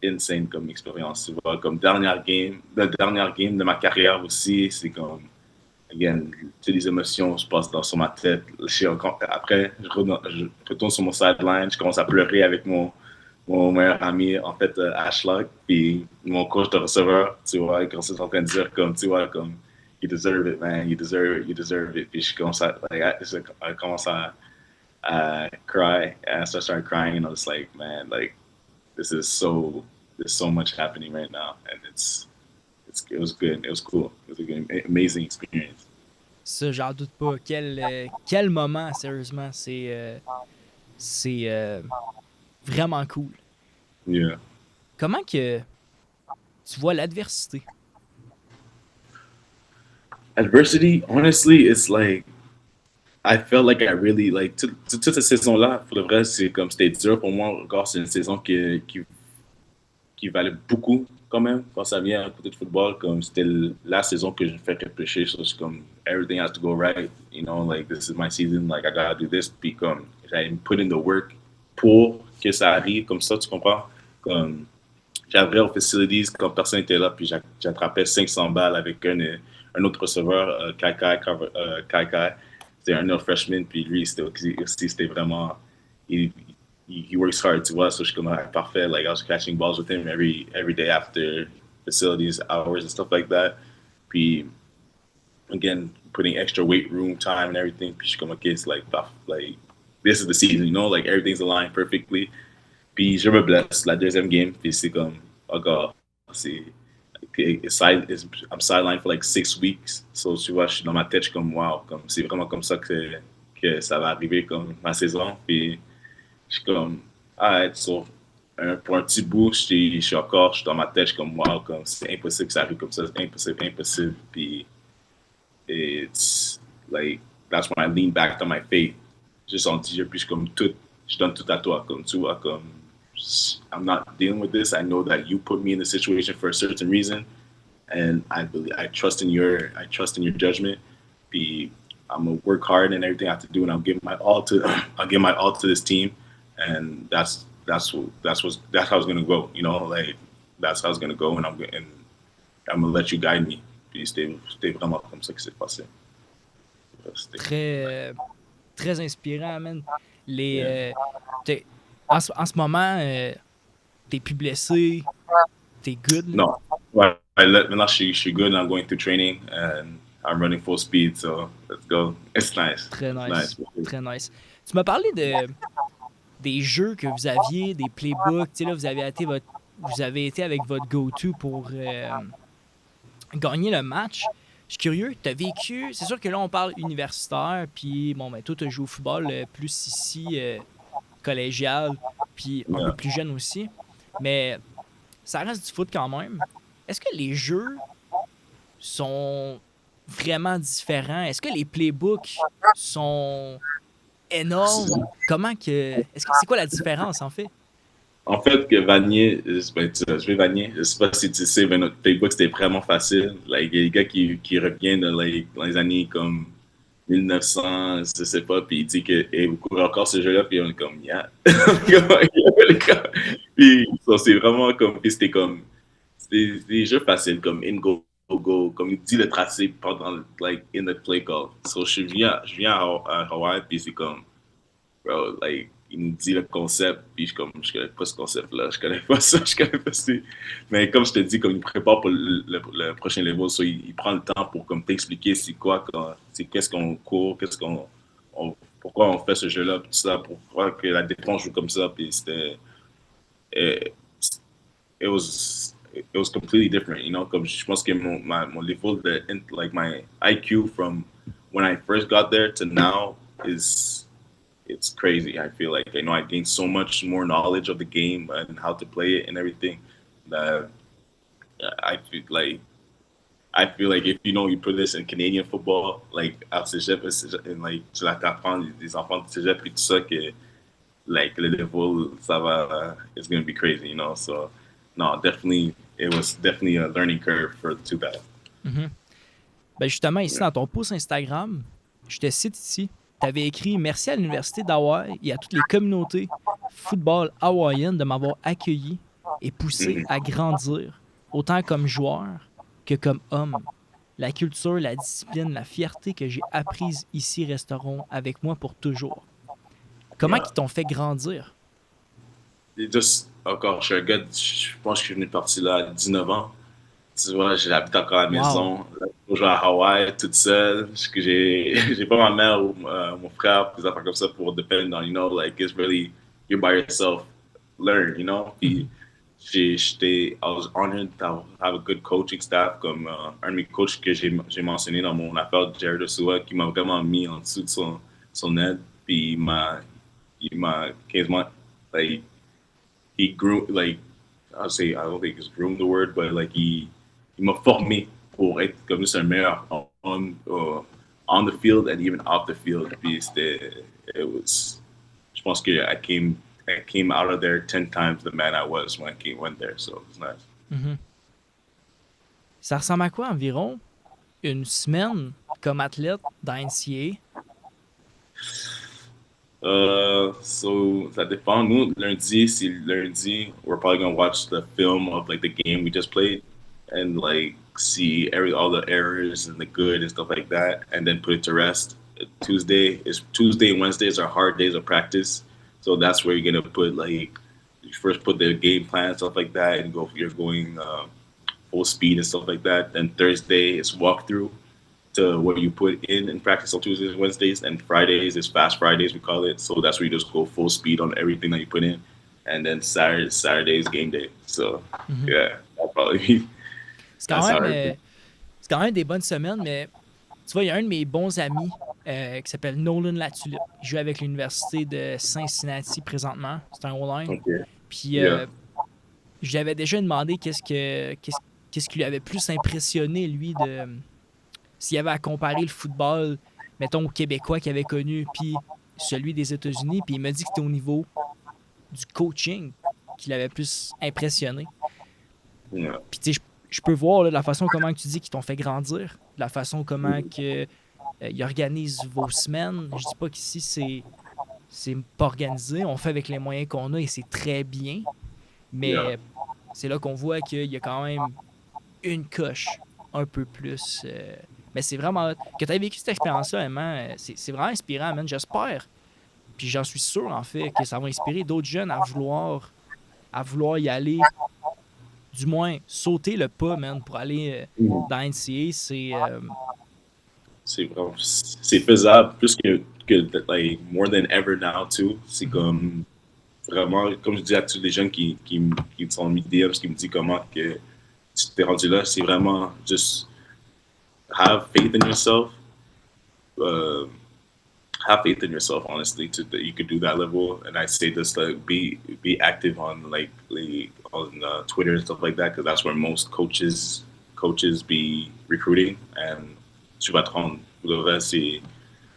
A: insane comme expérience. Tu vois, comme dernière game de ma carrière aussi, c'est comme, again, toutes les émotions se passent sur ma tête. Après, je retourne sur mon sideline, je commence à pleurer avec mon meilleur ami, en fait, Ashlock, puis mon coach de receveur, tu vois, quand c'est en train de dire, comme, tu vois, comme, you deserve it, man, you deserve it. Puis je commence I commence à cry, and I started crying, and I was like, man, like, there's so much happening right now, and it was good, it was cool, it was an amazing experience.
B: Ça, j'en doute pas. Quel moment, sérieusement, c'est vraiment cool.
A: Yeah.
B: Comment que tu vois l'adversité?
A: Adversity, honestly, it's like, I felt like I really, like, toute cette saison-là, pour le vrai, c'est comme, c'était dur pour moi. Encore, c'est une saison qui valait beaucoup, quand même, quand ça vient à côté de football. Comme, c'était la saison que je me fais réfléchir sur, c'est comme, everything has to go right, you know, like, this is my season, like, I gotta do this. Puis, comme, j'avais put in the work pour que ça arrive comme ça, tu comprends? Comme, j'arrivais aux facilities quand personne n'était là, puis j'attrapais 500 balles avec un autre receveur, Kai. C'était un autre freshman, puis lui, c'était vraiment, he works hard, tu vois, so je suis comme, parfait, like, I was catching balls with him every day after facilities hours and stuff like that. Puis, again, putting extra weight room time and everything, puis je suis comme, okay, it's like, this is the season, you know, like, everything's aligned perfectly. Puis je me blesse la deuxième game, puis c'est comme, oh god, I'm sidelined for like 6 weeks. So tu vois, je suis dans ma tête, je suis comme, wow, comme, c'est vraiment comme ça que ça va arriver, comme ma saison. Puis je suis comme, alright, so, pour un petit bout, je suis dans ma tête, je suis comme, wow, comme, c'est impossible que ça arrive comme ça, c'est impossible. Puis it's like, that's when I lean back on my faith. Juste en Dieu, puis je donne tout à toi, comme, tu vois, comme, I'm not dealing with this. I know that you put me in the situation for a certain reason, and I trust in your judgment. I'm gonna work hard and everything I have to do, and I'll give my all to this team, and that's how it's gonna go. You know, like, that's how it's gonna go, and I'm gonna let you guide me. Puis c'était vraiment comme ça que c'est passé.
B: Très inspirant, man. En ce moment, t'es plus blessé, t'es good. Là.
A: Non, ouais, maintenant, je suis good. I'm going through training and I'm running full speed. So let's go. It's nice.
B: Très
A: It's
B: nice.
A: nice.
B: Très nice. Tu m'as parlé des jeux que vous aviez, des playbooks. Tu sais, là, vous avez été avec votre go-to pour gagner le match. Je suis curieux, tu as vécu. C'est sûr que là, on parle universitaire, puis bon, ben, toi, tu as joué au football plus ici, collégial, puis un peu
A: Yeah.
B: plus jeune aussi. Mais ça reste du foot quand même. Est-ce que les jeux sont vraiment différents? Est-ce que les playbooks sont énormes? C'est quoi la différence en fait?
A: En fait, que Vanier, ben, je vais Vanier, je sais pas si tu sais, mais notre playbook c'était vraiment facile. Like, il y a des gars qui reviennent dans les années comme 1900, je sais pas, puis il dit que vous courez encore ce jeu-là, puis on est comme, yeah. Puis so, c'est vraiment comme, puis c'était des jeux faciles, comme in go, go, comme il dit le tracé pendant, like, in the play call. So, je viens à Hawaii, puis c'est comme, bro, like, il nous dit le concept, puis je connais pas ce concept-là, je connais pas ça, je connais pas ça. Mais comme je te dis, comme il prépare pour le prochain level, so il prend le temps pour comme t'expliquer c'est quoi, c'est qu'est-ce qu'on court, pourquoi on fait ce jeu-là, tout ça, pourquoi que la défense joue comme ça, puis it, it was completely different, you know, comme je pense que mon level like my IQ from when I first got there to now is it's crazy. I feel like I gained so much more knowledge of the game and how to play it and everything that I feel like if you put this in Canadian football, like à cégep and like tu vas t'apprendre des enfants de cégep et tout ça que like le level ça va it's gonna be crazy, you know. So no, definitely it was definitely a learning curve for to that.
B: Mm-hmm. Ben justement, ici dans ton post Instagram, je te cite ici. Tu avais écrit merci à l'Université d'Hawaï et à toutes les communautés football hawaïennes de m'avoir accueilli et poussé à grandir, autant comme joueur que comme homme. La culture, la discipline, la fierté que j'ai apprise ici resteront avec moi pour toujours. Comment ils t'ont fait grandir?
A: Encore, je suis un gars, je pense que je suis venu partir là à 19 ans. Tu vois, j'habite encore à la maison. Je joue à Hawaï toute seule. J'ai pas ma mère ou mon frère, des affaires comme ça pour depend on, you know, like it's really, you're by yourself, learn, you know. Puis I was honored to have a good coaching staff, comme un de mes coachs que j'ai mentionné dans mon affaire, Jared Osua, qui m'a vraiment mis en dessous de son aide. Puis il m'a quasiment, like, he grew, like, I don't think it's groomed the word, but like il m'a formé pour être comme un meilleur on the field and even off the field. Puis je pense que I came out of there 10 times the man I was when I went there, so it's nice.
B: Mm-hmm. Ça ressemble à quoi environ une semaine comme athlète dans NCAA?
A: So that dépend. Nous, lundi, we're probably gonna watch the film of like the game we just played and like see all the errors and the good and stuff like that, and then put it to rest. Tuesday and Wednesdays are hard days of practice, so that's where you're gonna put like you first put the game plan and stuff like that, and you're going full speed and stuff like that. Then Thursday is walkthrough to what you put in practice on Tuesdays and Wednesdays, and Fridays is Fast Fridays, we call it. So that's where you just go full speed on everything that you put in. And then Saturday is game day. So, yeah, that'll probably be...
B: C'est quand même des bonnes semaines, mais tu vois, il y a un de mes bons amis qui s'appelle Nolan Latulippe. Il joue avec l'Université de Cincinnati présentement. C'est un O-line.
A: Okay.
B: Puis, je lui avais déjà demandé qu'est-ce qui lui avait plus impressionné, lui, s'il y avait à comparer le football, mettons, au Québécois qu'il avait connu, puis celui des États-Unis, puis il m'a dit que c'était au niveau du coaching qui l'avait plus impressionné.
A: Yeah.
B: Puis tu sais, je peux voir là, la façon comment tu dis qu'ils t'ont fait grandir, la façon comment que, ils organisent vos semaines. Je dis pas qu'ici, c'est pas organisé, on fait avec les moyens qu'on a et c'est très bien, mais c'est là qu'on voit qu'il y a quand même une coche un peu plus... mais c'est vraiment... Que tu aies vécu cette expérience-là, Emma, c'est vraiment inspirant, man. J'espère, puis j'en suis sûr, en fait, que ça va inspirer d'autres jeunes à vouloir y aller du moins sauter le pas, man, pour aller dans NCA,
A: c'est vraiment, c'est faisable plus que like, more than ever now, too. C'est comme, vraiment, comme je dis à tous les jeunes qui sont mis DMs, qui me disent comment que tu t'es rendu là, c'est vraiment just have faith in yourself. Uh, have faith in yourself, honestly, that you could do that level. And I say this like be active on on Twitter and stuff like that, because that's where most coaches be recruiting. And tu vas te rendre. Le reste,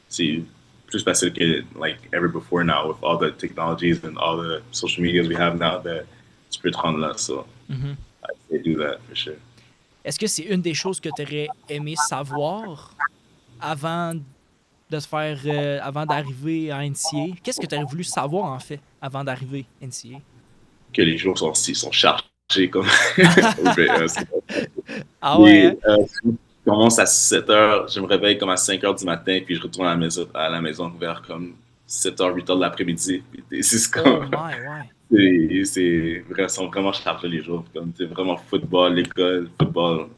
A: c'est plus facile que like ever before now with all the technologies and all the social medias we have now that tu peux te rendre là. So I say do that for sure.
B: Est-ce que c'est une des choses que tu aurais aimé savoir avant de te faire avant d'arriver à NCA? Qu'est-ce que tu aurais voulu savoir en fait avant d'arriver à NCA?
A: Que les jours sont chargés comme.
B: Ah ouais?
A: Je commence à 7h, je me réveille comme à 5h du matin, puis je retourne à la maison vers comme 7h, 8h de l'après-midi. C'est comme.
B: Oh my, ouais.
A: Ils sont vraiment chargés les jours. Comme c'est vraiment football, l'école, football,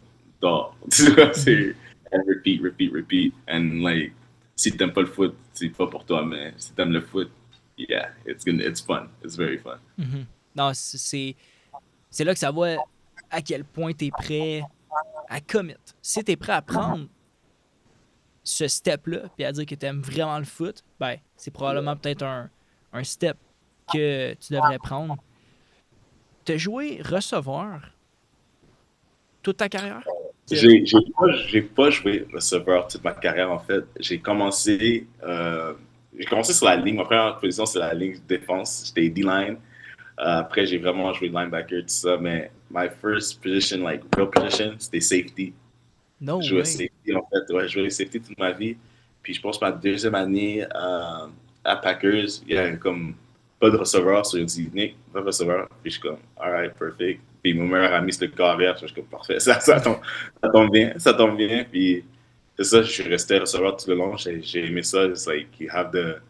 A: dehors. Tu vois, c'est repeat. And like, si t'aimes pas le foot, c'est pas pour toi, mais si t'aimes le foot, yeah, it's fun. It's very fun.
B: Non, c'est là que ça voit à quel point t'es prêt à commit. Si t'es prêt à prendre ce step-là, puis à dire que t'aimes vraiment le foot, ben, c'est probablement peut-être un step que tu devrais prendre. T'as joué receveur toute ta carrière?
A: J'ai pas joué receveur toute ma carrière, en fait. J'ai commencé sur la ligne. Ma première position, c'est la ligne de défense. J'étais D-line. Après, j'ai vraiment joué linebacker, tout ça. Mais my first position, like real position, c'était safety.
B: No
A: Je jouais
B: way.
A: safety, en fait. Ouais, je jouais safety toute ma vie. Puis je pense que ma deuxième année à Packers, il y a comme pas de receveur. So, il dit, Nick, pas de receveur. Puis je suis comme, alright, perfect. Puis mon meilleur ami, c'est le carrière. Je suis comme, parfait, ça tombe bien. Puis c'est ça, je suis resté receveur tout le long. J'ai aimé ça. It's like, you have the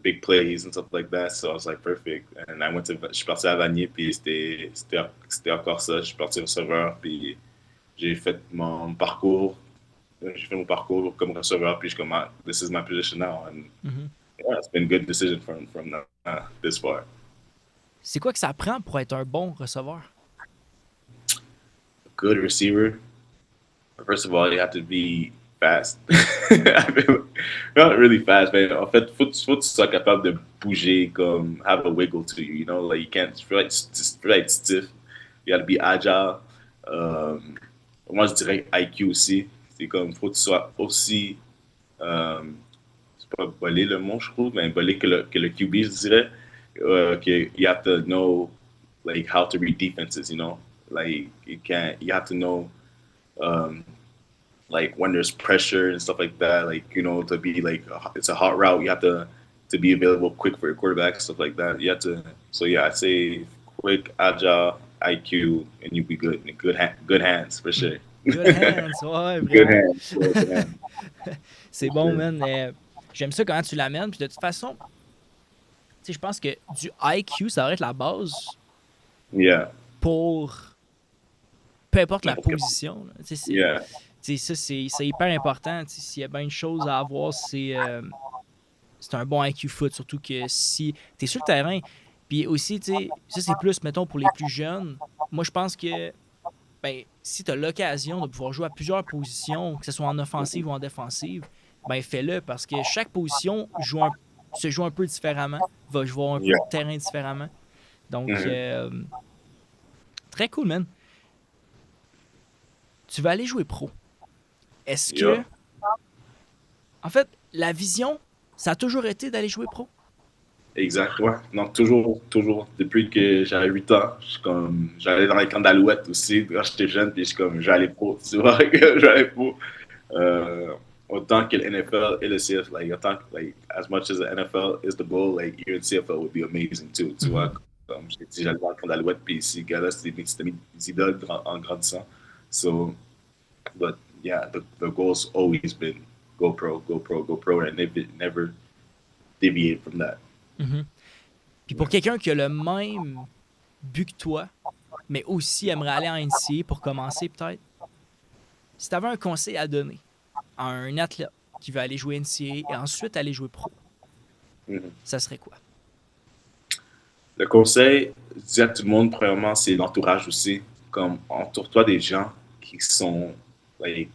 A: big plays and stuff like that. So I was like, perfect. And je suis parti à Vanier, puis c'était encore ça. Je suis parti receveur, puis j'ai fait mon parcours. J'ai fait mon parcours comme receveur, puis je suis comme, this is my position now. And yeah, it's been a good decision from this far.
B: C'est quoi que ça prend pour être un bon receveur?
A: A good receiver. First of all, you have to be fast. Not really fast, mais en fait, faut que tu sois capable de bouger, comme have a wiggle to you, you know, like you can't feel like stiff. You got to be agile. Moi, je dirais IQ aussi. C'est comme, faut que tu sois aussi, c'est pas bolé le mot, je trouve, mais bolé que le QB, je dirais. Que you have to know, like, how to read defenses, you know? Like, you have to know, like, when there's pressure and stuff like that, like, you know, to be, like, it's a hot route, you have to be available quick for your quarterback, stuff like that. You have to, so yeah, I'd say quick, agile, IQ, and you'll be good. In good hands, for sure.
B: Good hands, ouais,
A: Good
B: vraiment.
A: hands. Good hands.
B: C'est bon, man. J'aime ça quand tu l'amènes. Puis de toute façon, tu sais, je pense que du IQ, ça devrait être la base
A: Yeah.
B: pour peu importe la position. Là. Tu sais,
A: Yeah.
B: ça, c'est hyper important. Tu sais, s'il y a bien une chose à avoir, c'est un bon IQ foot. Surtout que si tu es sur le terrain, puis aussi, tu sais, ça c'est plus, mettons, pour les plus jeunes. Moi, je pense que ben, si tu as l'occasion de pouvoir jouer à plusieurs positions, que ce soit en offensive ou en défensive, ben fais-le parce que chaque position se joue un peu différemment, va jouer un peu de terrain différemment. Donc, très cool, man. Tu vas aller jouer pro. Est-ce que... En fait, la vision, ça a toujours été d'aller jouer pro?
A: Exact, ouais. Non, toujours. Depuis que j'avais 8 ans, j'allais dans les camps d'Alouette aussi, quand j'étais jeune, puis j'allais pro, tu vois, j'allais pro. Autant que le NFL et le CFL, like, as much as the NFL is the goal, like, here in CFL would be amazing too, tu vois. Comme j'ai dit, j'allais dans le camp d'Alouette, puis ici, gars-là, c'était mes idoles en grandissant. So, but yeah, the goal's always been go pro, and never deviate from that.
B: Puis pour quelqu'un qui a le même but que toi, mais aussi aimerait aller en NCAA pour commencer peut-être. Si tu avais un conseil à donner à un athlète qui veut aller jouer NCAA et ensuite aller jouer pro,
A: Mhm.
B: ça serait quoi?
A: Le conseil, je dis à tout le monde, premièrement, c'est l'entourage aussi. Comme, entoure-toi des gens qui sont, like,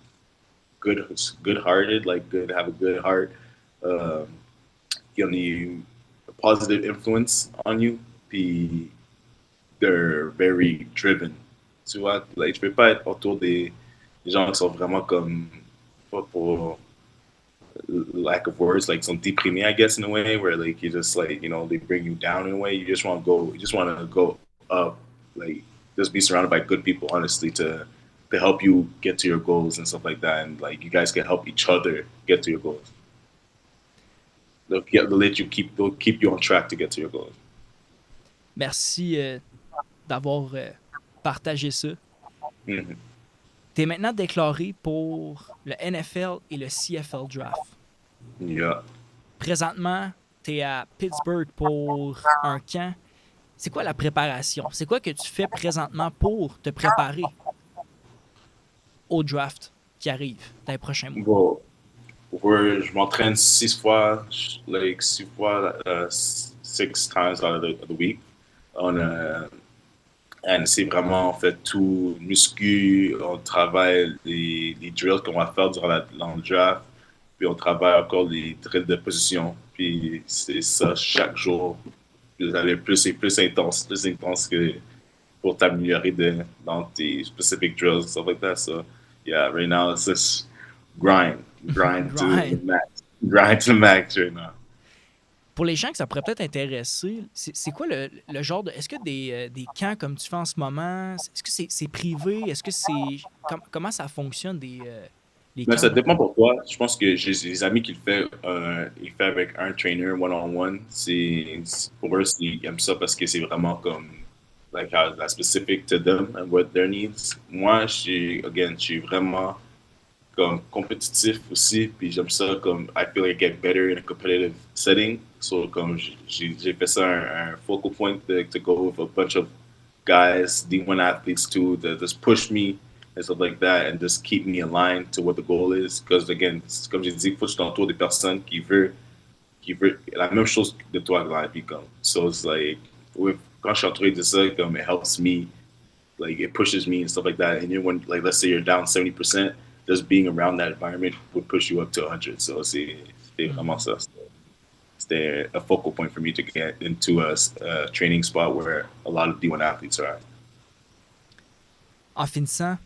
A: good-hearted, like, have a good heart, um, qui ont une positive influence on you, puis they're very driven. Tu vois, like, je peux pas être autour des gens qui sont vraiment comme, pas pour lack of words, like some déprimés, I guess, in a way, where like you just like, they bring you down in a way. You just want to go, you just want to go up, like just be surrounded by good people, honestly, to help you get to your goals and stuff like that, and like you guys can help each other get to your goals. They'll keep you on track to get to your goals.
B: Merci d'avoir partagé ça.
A: Mm-hmm.
B: Tu es maintenant déclaré pour le NFL et le CFL Draft.
A: Yeah.
B: Présentement, tu es à Pittsburgh pour un camp. C'est quoi la préparation? C'est quoi que tu fais présentement pour te préparer au draft qui arrive dans les prochains mois?
A: Bon, je m'entraîne 6 fois, like 6 fois, 6 times out of the week. And c'est vraiment, on fait tout, muscu, on travaille les drills qu'on va faire dans le draft, puis on travaille encore les drills de position, puis c'est ça chaque jour. Vous allez plus et plus intense que pour t'améliorer dans tes specific drills, stuff like that. So, yeah, right now it's just grind to the max. Grind to the max right now.
B: Pour les gens que ça pourrait peut-être intéresser, c'est quoi le genre de... Est-ce que des camps comme tu fais en ce moment, est-ce que c'est privé? Est-ce que c'est... comment ça fonctionne les
A: Mais
B: camps?
A: ça dépend pour toi. Je pense que j'ai des amis qui il fait avec un trainer one-on-one. Pour eux, ils aiment ça parce que c'est vraiment comme like how that's specific to them and what their needs. Moi, je suis vraiment comme compétitif aussi, puis j'aime ça comme I feel like I get better in a competitive setting. So comme j'ai fait ça un focal point to go with a bunch of guys, D1 athletes too, that just push me and stuff like that, and just keep me aligned to what the goal is. Because again, comme j'ai dit, il faut que tu t'entoures des personnes qui veulent la même chose de toi dans la vie. Comme. So it's like, quand je suis entouré de ça, comme it helps me, like it pushes me and stuff like that. And when, like, let's say you're down 70%, just being around that environment would push you up to 100. So c'est vraiment ça. C'était a focal point for me to get into a training spot where a lot of D1 athletes are at.
B: En finissant,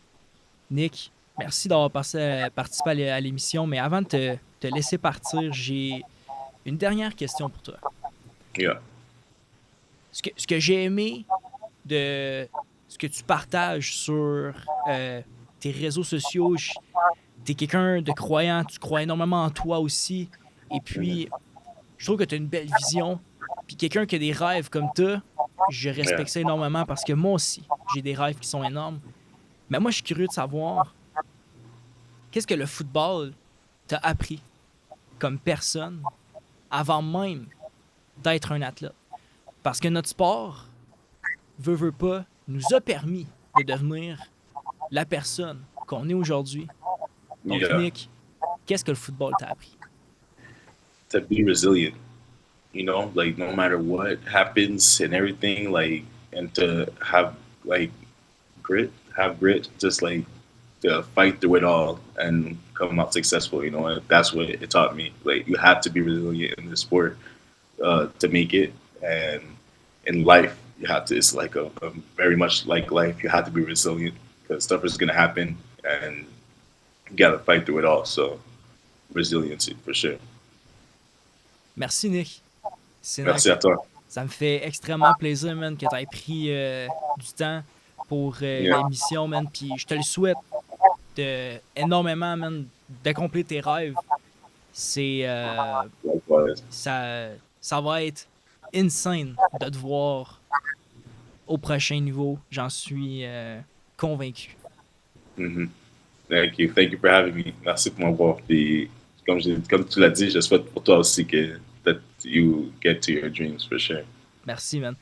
B: Nick, merci d'avoir participé à l'émission, mais avant de te laisser partir, j'ai une dernière question pour toi.
A: Yeah.
B: Ce que j'ai aimé de ce que tu partages sur tes réseaux sociaux, tu es quelqu'un de croyant, tu crois énormément en toi aussi, et puis je trouve que tu as une belle vision, puis quelqu'un qui a des rêves comme toi, je respecte ça énormément parce que moi aussi, j'ai des rêves qui sont énormes. Mais moi, je suis curieux de savoir qu'est-ce que le football t'a appris comme personne avant même d'être un athlète. Parce que notre sport, veut pas, nous a permis de devenir la personne qu'on est aujourd'hui. Donc, Nick, qu'est-ce que le football t'a appris?
A: To be resilient, like no matter what happens and everything, like, and to have grit, just like to fight through it all and come out successful. And that's what it taught me. Like, you have to be resilient in the sport to make it, and in life, you have to. It's like a very much like life. You have to be resilient because stuff is gonna happen, and you gotta fight through it all. So, resiliency for sure.
B: Merci, Nick.
A: Merci à toi.
B: Ça me fait extrêmement plaisir, man, que tu aies pris du temps pour l'émission, man. Puis je te le souhaite énormément, man, d'accomplir tes rêves. C'est... ça va être insane de te voir au prochain niveau. J'en suis convaincu.
A: Mm-hmm. Thank you for having me. Merci pour m'avoir. Puis, comme tu l'as dit, je souhaite pour toi aussi que that you get to your dreams for sure.
B: Merci, man.